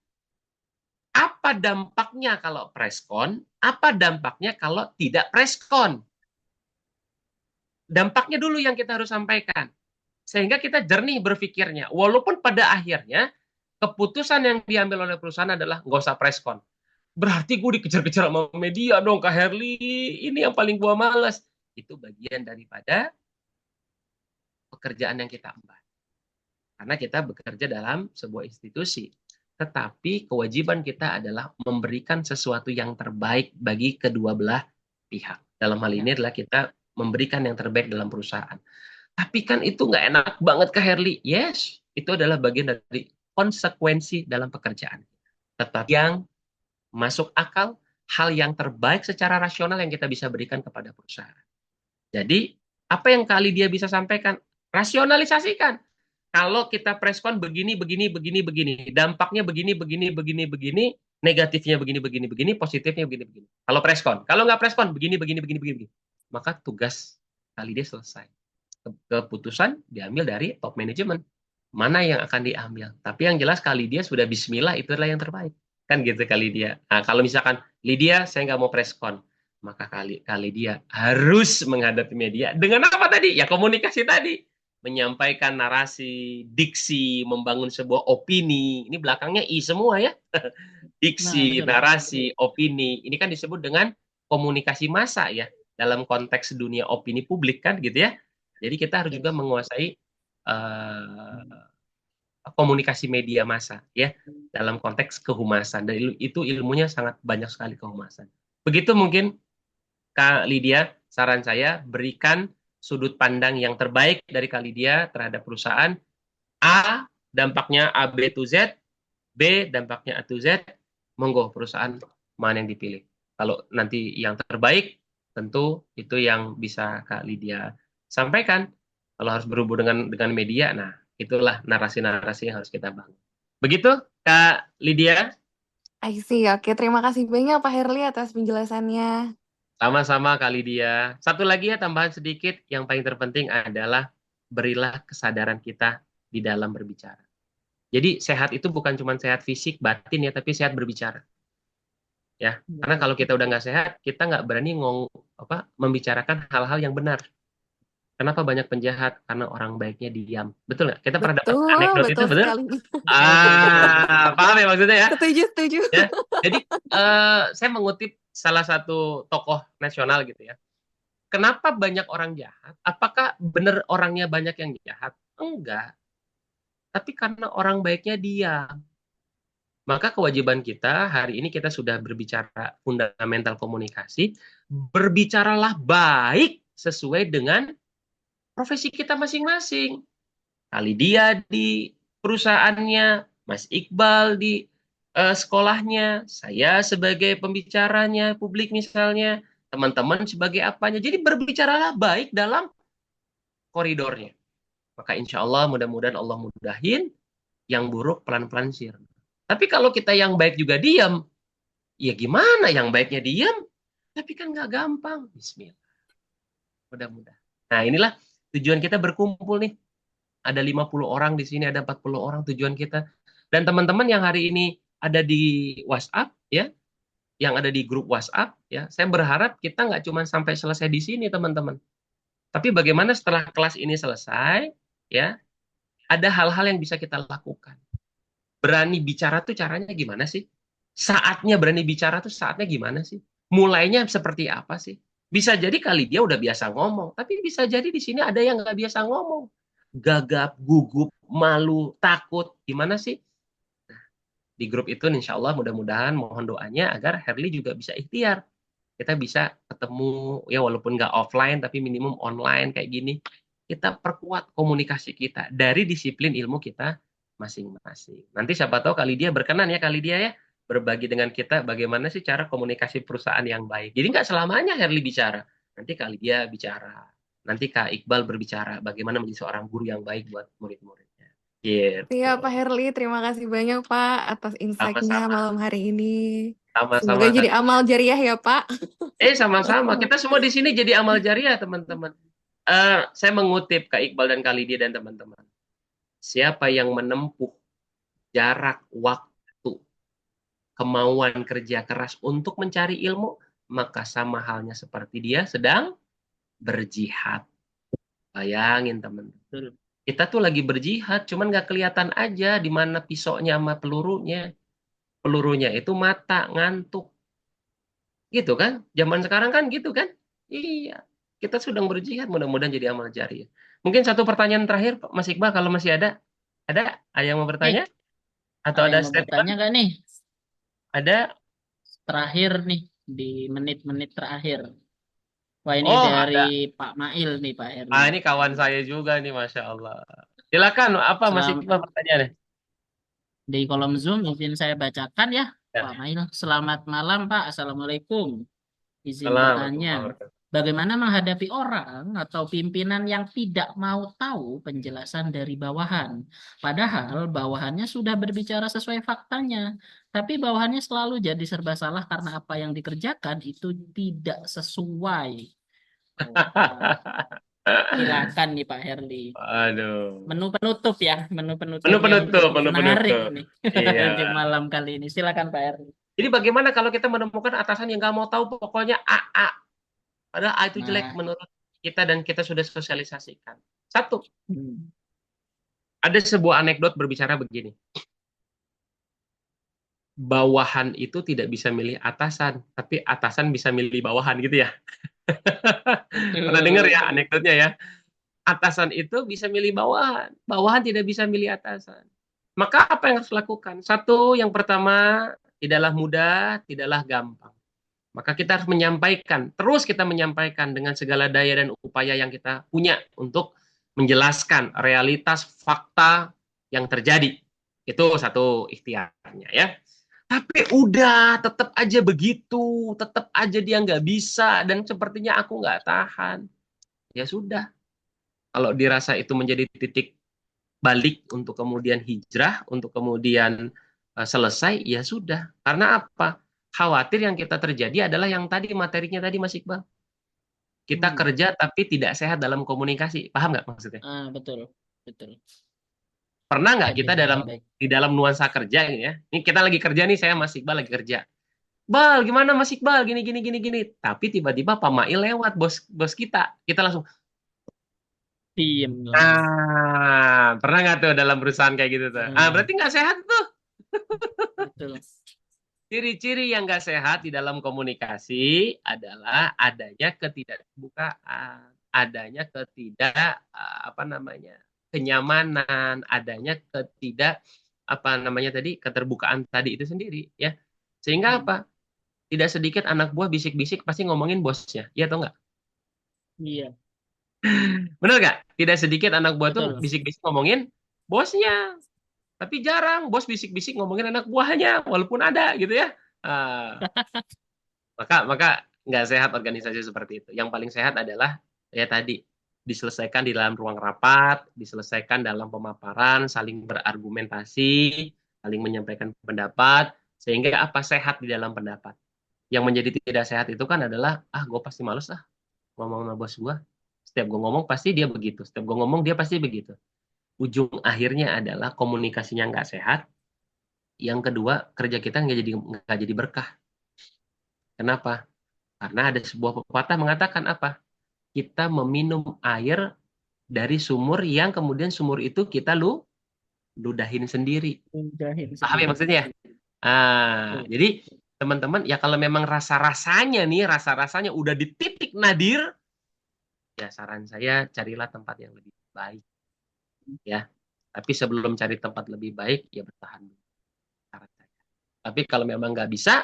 apa dampaknya kalau preskon, apa dampaknya kalau tidak preskon. Dampaknya dulu yang kita harus sampaikan. Sehingga kita jernih berpikirnya. Walaupun pada akhirnya keputusan yang diambil oleh perusahaan adalah nggak usah preskon. Berarti gue dikejar-kejar sama media dong Kak Herli. Ini yang paling gue males. Itu bagian daripada pekerjaan yang kita emban. Karena kita bekerja dalam sebuah institusi. Tetapi kewajiban kita adalah memberikan sesuatu yang terbaik bagi kedua belah pihak. Dalam hal ini adalah kita memberikan yang terbaik dalam perusahaan. Tapi kan itu nggak enak banget Kak Herli. Yes, itu adalah bagian dari konsekuensi dalam pekerjaan. Tetapi yang masuk akal, hal yang terbaik secara rasional yang kita bisa berikan kepada perusahaan. Jadi, apa yang kali dia bisa sampaikan? Rasionalisasikan. Kalau kita preskon begini, begini, begini, begini, dampaknya begini, begini, begini, begini, negatifnya begini, begini, begini, positifnya begini, begini. Kalau preskon, kalau nggak preskon, begini, begini, begini, begini, maka tugas kali dia selesai. Keputusan diambil dari top management. Mana yang akan diambil? Tapi yang jelas kali dia sudah bismillah itu adalah yang terbaik. Kan gitu kali dia. Nah, kalau misalkan Lydia saya nggak mau preskon, maka kali dia harus menghadapi media dengan apa tadi? Ya komunikasi tadi. Menyampaikan narasi, diksi, membangun sebuah opini. Ini belakangnya I semua ya. Nah, Diksi, betul. narasi, opini. Ini kan disebut dengan komunikasi massa ya. Dalam konteks dunia opini publik kan gitu ya. Jadi kita harus juga menguasai komunikasi media massa ya dalam konteks kehumasan dan itu ilmunya sangat banyak sekali kehumasan. Begitu mungkin Kak Lydia, saran saya berikan sudut pandang yang terbaik dari Kak Lydia terhadap perusahaan. A, dampaknya A, B, to Z. B dampaknya A to Z, monggo perusahaan mana yang dipilih. Kalau nanti yang terbaik, tentu itu yang bisa Kak Lydia sampaikan. Kalau harus berhubungan dengan media, nah itulah narasi-narasi yang harus kita bangun. Begitu, Kak Lydia? I see, oke. Terima kasih banyak Pak Herli atas penjelasannya. Sama-sama Kak Lydia. Satu lagi ya tambahan sedikit, yang paling terpenting adalah berilah kesadaran kita di dalam berbicara. Jadi sehat itu bukan cuma sehat fisik, batin ya, tapi sehat berbicara. Ya, karena kalau kita udah nggak sehat, kita nggak berani membicarakan hal-hal yang benar. Kenapa banyak penjahat? Karena orang baiknya diam. Betul nggak? Kita pernah dapat Betul, anekdot itu, betul betul? sekali. Paham ya maksudnya ya? Setuju, setuju. Ya. Jadi saya mengutip salah satu tokoh nasional gitu ya. Kenapa banyak orang jahat? Apakah benar orangnya banyak yang jahat? Enggak. Tapi karena orang baiknya diam. Maka kewajiban kita hari ini kita sudah berbicara fundamental komunikasi, berbicaralah baik sesuai dengan profesi kita masing-masing. Kali dia di perusahaannya, Mas Iqbal di sekolahnya, saya sebagai pembicaranya publik misalnya, teman-teman sebagai apanya. Jadi berbicaralah baik dalam koridornya. Maka insya Allah mudah-mudahan Allah mudahin, yang buruk pelan-pelan sirna. Tapi kalau kita yang baik juga diam, ya gimana yang baiknya diam? Tapi kan nggak gampang. Bismillah. Mudah-mudahan. Nah inilah tujuan kita berkumpul nih. Ada 50 orang di sini, ada 40 orang tujuan kita. Dan teman-teman yang hari ini ada di WhatsApp, ya, yang ada di grup WhatsApp, ya, saya berharap kita nggak cuma sampai selesai di sini, teman-teman. Tapi bagaimana setelah kelas ini selesai, ya, ada hal-hal yang bisa kita lakukan. Berani bicara tuh caranya gimana sih? Saatnya berani bicara tuh saatnya gimana sih? Mulainya seperti apa sih? Bisa jadi kali dia udah biasa ngomong, tapi bisa jadi di sini ada yang nggak biasa ngomong. Gagap, gugup, malu, takut. Gimana sih? Di grup itu insya Allah mudah-mudahan mohon doanya agar Herli juga bisa ikhtiar. Kita bisa ketemu, ya walaupun nggak offline, tapi minimum online kayak gini. Kita perkuat komunikasi kita dari disiplin ilmu kita masing-masing. Nanti siapa tahu kali dia berkenan ya, kali dia ya, berbagi dengan kita bagaimana sih cara komunikasi perusahaan yang baik. Jadi nggak selamanya Herli bicara. Nanti kali dia bicara. Nanti Kak Iqbal berbicara bagaimana menjadi seorang guru yang baik buat murid-muridnya. Gitu. Iya, Pak Herli. Terima kasih banyak, Pak, atas insight-nya Sama-sama. malam hari ini. Sama-sama. Semoga jadi amal jariah ya, Pak. Sama-sama. Kita semua di sini jadi amal jariah, teman-teman. Saya mengutip Kak Iqbal dan Kak Lydia dan teman-teman. Siapa yang menempuh jarak waktu, kemauan kerja keras untuk mencari ilmu, maka sama halnya seperti dia sedang berjihad. Bayangin teman-teman. Kita tuh lagi berjihad, cuman nggak kelihatan aja di mana pisaunya sama pelurunya. Pelurunya itu mata, ngantuk. Gitu kan? Zaman sekarang kan gitu kan? Iya. Kita sedang berjihad, mudah-mudahan jadi amal jariah. Mungkin satu pertanyaan terakhir, Mas Iqbal, kalau masih ada? Ada? Ada yang mau bertanya? Atau Ada ada yang mau bertanya statement? nggak nih? Ada? Terakhir nih, di menit-menit terakhir. Wah, ini Oh, ada. dari Pak Mail nih, Pak Herli. Ini kawan saya juga nih, Masya Allah. Silakan, apa Mas Iqbal pertanyaannya? Di kolom Zoom, izin saya bacakan ya, Ya. Pak Mail. Selamat malam, Pak. Assalamualaikum. Izin Assalamualaikum bertanya, warahmatullahi wabarakatuh. bagaimana menghadapi orang atau pimpinan yang tidak mau tahu penjelasan dari bawahan? Padahal bawahannya sudah berbicara sesuai faktanya, tapi bawahannya selalu jadi serba salah karena apa yang dikerjakan itu tidak sesuai. Silakan nih Pak Herli. Aduh. Menu penutup ya, menu penutup Menu yang penutup, cukup menu menarik penutup. nih Iya. di malam kali ini. Silakan Pak Herli. Jadi bagaimana kalau kita menemukan atasan yang nggak mau tahu pokoknya A. Padahal A itu jelek Nah, menurut kita dan kita sudah sosialisasikan. Satu, hmm. ada sebuah anekdot berbicara begini. Bawahan itu tidak bisa milih atasan, tapi atasan bisa milih bawahan gitu ya. Pernah dengar ya anekdotnya ya? Atasan itu bisa milih bawahan, bawahan tidak bisa milih atasan. Maka apa yang harus dilakukan? Satu, yang pertama, tidaklah mudah, tidaklah gampang. Maka kita harus menyampaikan, terus kita menyampaikan dengan segala daya dan upaya yang kita punya untuk menjelaskan realitas fakta yang terjadi. Itu satu ikhtiar. sebenarnya ya. Tapi udah tetap aja begitu, tetap aja dia nggak bisa dan sepertinya aku nggak tahan. Ya sudah, kalau dirasa itu menjadi titik balik untuk kemudian hijrah, untuk kemudian selesai, ya sudah. Karena apa? Khawatir yang kita terjadi adalah yang tadi materinya tadi Mas Iqbal. Kita kerja tapi tidak sehat dalam komunikasi. Paham nggak maksudnya? Betul, betul. Pernah nggak Baik, kita baik. di dalam nuansa kerja ini ya? Ini kita lagi kerja nih, saya Mas Iqbal lagi kerja. Bal, gimana Mas Iqbal? Gini, gini, gini, gini. Tapi tiba-tiba Pak Mail lewat, bos kita. Kita langsung, Diem. pernah nggak tuh dalam perusahaan kayak gitu tuh? Berarti nggak sehat tuh. Betul. Ciri-ciri yang nggak sehat di dalam komunikasi adalah adanya ketidakterbukaan, adanya kenyamanan, adanya keterbukaan tadi itu sendiri ya. Sehingga apa? Tidak sedikit anak buah bisik-bisik pasti ngomongin bosnya, iya atau enggak? Iya, Benar nggak? Tidak sedikit anak buah tuh betul. bisik-bisik ngomongin bosnya. Tapi jarang bos bisik-bisik ngomongin anak buahnya, walaupun ada gitu ya. Maka nggak sehat organisasi seperti itu. Yang paling sehat adalah ya tadi, diselesaikan di dalam ruang rapat, diselesaikan dalam pemaparan, saling berargumentasi, saling menyampaikan pendapat, sehingga apa sehat di dalam pendapat. Yang menjadi tidak sehat itu kan adalah, gue pasti males ngomong sama bos gue. Setiap gue ngomong pasti dia begitu. Setiap gue ngomong dia pasti begitu. Ujung akhirnya adalah komunikasinya nggak sehat. Yang kedua, kerja kita nggak jadi berkah. Kenapa? Karena ada sebuah pepatah mengatakan apa? Kita meminum air dari sumur yang kemudian sumur itu kita ludahin sendiri. Paham ya maksudnya? Jadi teman-teman, ya kalau memang rasa-rasanya udah di titik nadir, ya saran saya carilah tempat yang lebih baik. Ya. Tapi sebelum cari tempat lebih baik, ya bertahan dulu. Tapi kalau memang nggak bisa,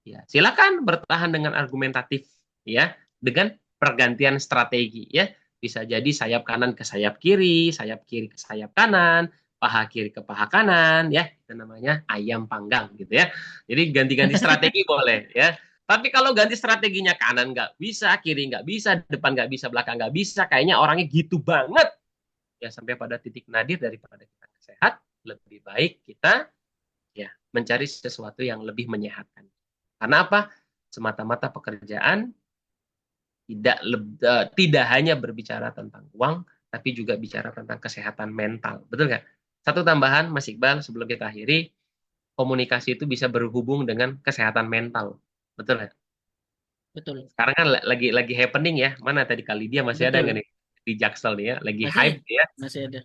ya silakan bertahan dengan argumentatif, ya, dengan pergantian strategi, ya. Bisa jadi sayap kanan ke sayap kiri ke sayap kanan, paha kiri ke paha kanan, ya. Itu namanya ayam panggang, gitu ya. Jadi ganti-ganti strategi boleh, ya. Tapi kalau ganti strateginya kanan nggak bisa, kiri nggak bisa, depan nggak bisa, belakang nggak bisa, kayaknya orangnya gitu banget. Ya sampai pada titik nadir daripada kita sehat, lebih baik kita ya mencari sesuatu yang lebih menyehatkan. Karena apa? Semata-mata pekerjaan tidak hanya berbicara tentang uang, tapi juga bicara tentang kesehatan mental. Betul nggak? Satu tambahan, Mas Iqbal, sebelum kita akhiri, komunikasi itu bisa berhubung dengan kesehatan mental. Betul nggak? Betul. Sekarang kan lagi happening ya. Mana tadi kali dia masih ada nggak nih di Jaksel nih ya? Lagi hype ya. Masih ada.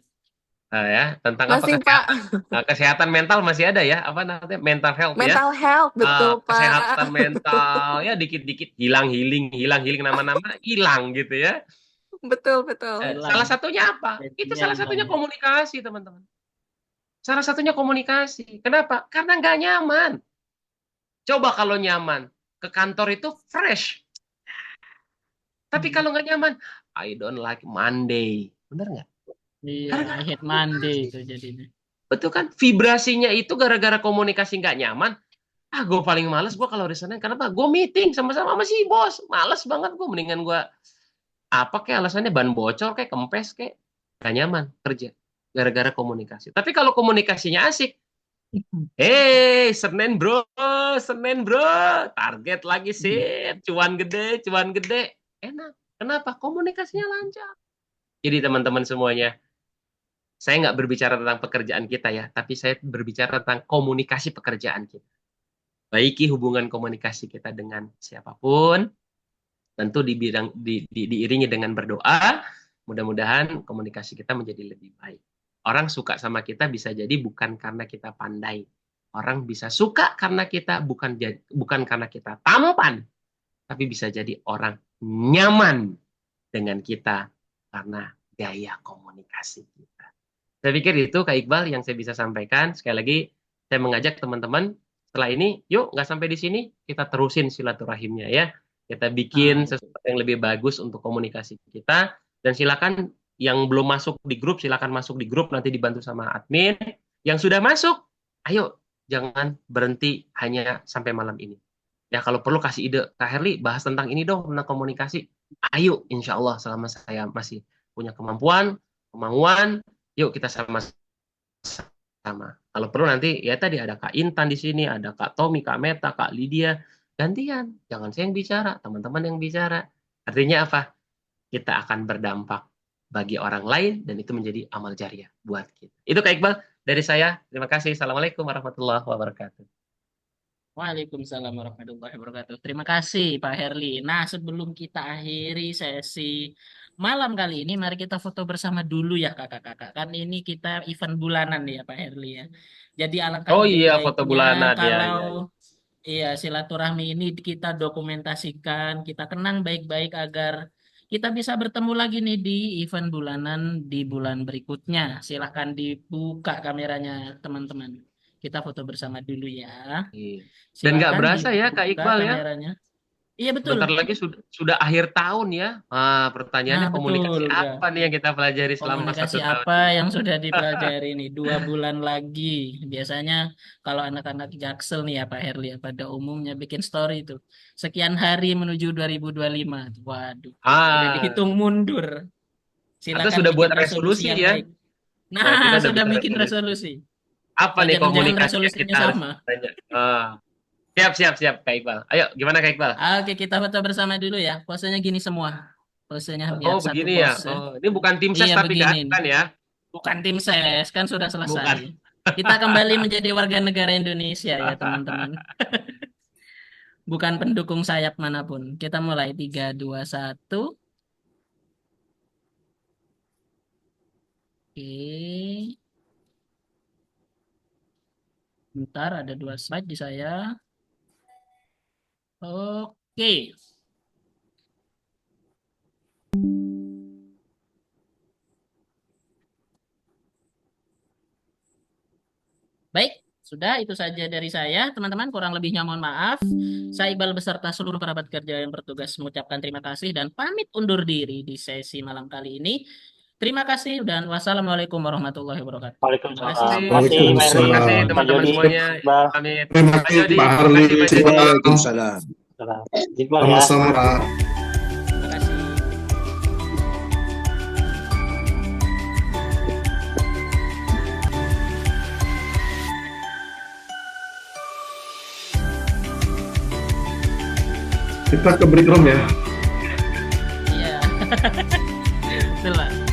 Ya, tentang Masih, apa kesehatan mental masih ada ya, apa namanya, mental health ya. Mental health, betul, Pak. Kesehatan mental ya, dikit-dikit healing nama-nama hilang gitu ya. Betul. Salah satunya apa? Itu salah satunya komunikasi, teman-teman. Salah satunya komunikasi. Kenapa? Karena nggak nyaman. Coba kalau nyaman, ke kantor itu fresh. Tapi kalau nggak nyaman, I don't like Monday. Bener nggak? Iya, I hate Monday itu jadinya. Betul kan? Vibrasinya itu gara-gara komunikasi nggak nyaman. Gue paling males gue kalau hari Senin. Kenapa? Gue meeting sama-sama sama si bos. Males banget gue. Mendingan gue apa kayak alasannya ban bocor kayak kempes kayak gak nyaman kerja. Gara-gara komunikasi. Tapi kalau komunikasinya asik. Senin bro. Target lagi sip. Cuan gede. Enak. Kenapa? Komunikasinya lancar. Jadi teman-teman semuanya, saya nggak berbicara tentang pekerjaan kita ya, tapi saya berbicara tentang komunikasi pekerjaan kita. Baiki hubungan komunikasi kita dengan siapapun, tentu diiringi dengan berdoa, mudah-mudahan komunikasi kita menjadi lebih baik. Orang suka sama kita bisa jadi bukan karena kita pandai. Orang bisa suka karena kita bukan karena kita tampan, tapi bisa jadi orang nyaman dengan kita karena gaya komunikasi kita. Saya pikir itu Kak Iqbal yang saya bisa sampaikan. Sekali lagi saya mengajak teman-teman setelah ini, yuk nggak sampai di sini, kita terusin silaturahimnya ya. Kita bikin sesuatu yang lebih bagus untuk komunikasi kita. Dan silakan yang belum masuk di grup, silakan masuk di grup, nanti dibantu sama admin. Yang sudah masuk, ayo jangan berhenti hanya sampai malam ini. Ya kalau perlu kasih ide, Kak Herli bahas tentang ini dong, tentang komunikasi. Ayo, insya Allah selama saya masih punya kemauan, yuk kita sama-sama. Kalau perlu nanti ya tadi ada Kak Intan di sini, ada Kak Tommy, Kak Meta, Kak Lydia, gantian. Jangan saya yang bicara, teman-teman yang bicara. Artinya apa? Kita akan berdampak bagi orang lain dan itu menjadi amal jariah buat kita. Itu Kak Iqbal dari saya. Terima kasih. Assalamualaikum warahmatullahi wabarakatuh. Waalaikumsalam warahmatullahi wabarakatuh. Terima kasih Pak Herli. Nah, sebelum kita akhiri sesi malam kali ini, mari kita foto bersama dulu ya kakak-kakak. Kan ini kita event bulanan ya Pak Herli ya. Jadi alangkah Oh lebih iya, foto baiknya bulanan ya, kalau ya. iya silaturahmi ini kita dokumentasikan, kita kenang baik-baik agar kita bisa bertemu lagi nih di event bulanan di bulan berikutnya. Silahkan dibuka kameranya teman-teman. Kita foto bersama dulu ya. Iya. Dan nggak Silakan berasa ya Kak dibuka Iqbal ya, kameranya. Iya betul. sebentar lagi sudah akhir tahun ya. Pertanyaannya Nah komunikasi betul. Ya. apa nih yang kita pelajari selama Komunikasi 1 tahun? apa yang sudah dipelajari nih? 2 bulan lagi. Biasanya kalau anak-anak Jaksel nih ya Pak Herli ya pada umumnya bikin story itu. Sekian hari menuju 2025. Waduh. Udah Ah, dihitung mundur. atau Silakan sudah buat bikin resolusi resolusi yang ya? baik. Nah, kita Nah, udah sudah bikin bikin resolusi. resolusi. Apa Oh, nih jangan-jangan komunikasi yang resolusinya kita harus sama. tanya? Siap, siap, siap Kak Iqbal. Ayo, gimana Kak Iqbal? Oke, kita foto bersama dulu ya. Posenya gini semua. Posenya biar Oh, satu begini ya. pose. Oh, ini bukan tim ses Iya, tapi begini. kan ya? Bukan tim ses, kan sudah selesai. Bukan. Kita kembali menjadi warga negara Indonesia ya, teman-teman. Bukan pendukung sayap manapun. Kita mulai 3, 2, 1. Oke. Bentar, ada 2 slide di saya. Oke. Baik, sudah itu saja dari saya. Teman-teman, kurang lebihnya mohon maaf. Saya Iqbal beserta seluruh kerabat kerja yang bertugas mengucapkan terima kasih dan pamit undur diri di sesi malam kali ini. Terima kasih dan wassalamualaikum warahmatullahi wabarakatuh. Terima kasih. Terima kasih, kasih, Pak Herli, terima kasih Pak teman-teman Jody, semuanya. Iqbal. Pamit. Terima Pak kasih Jody, Pak terima Harli. kasih Pak Jody. Waalaikumsalam. Iqbal ya. Sama-sama Pak. Terima kasih. Kita ke break room ya. Iya. Betul, Pak.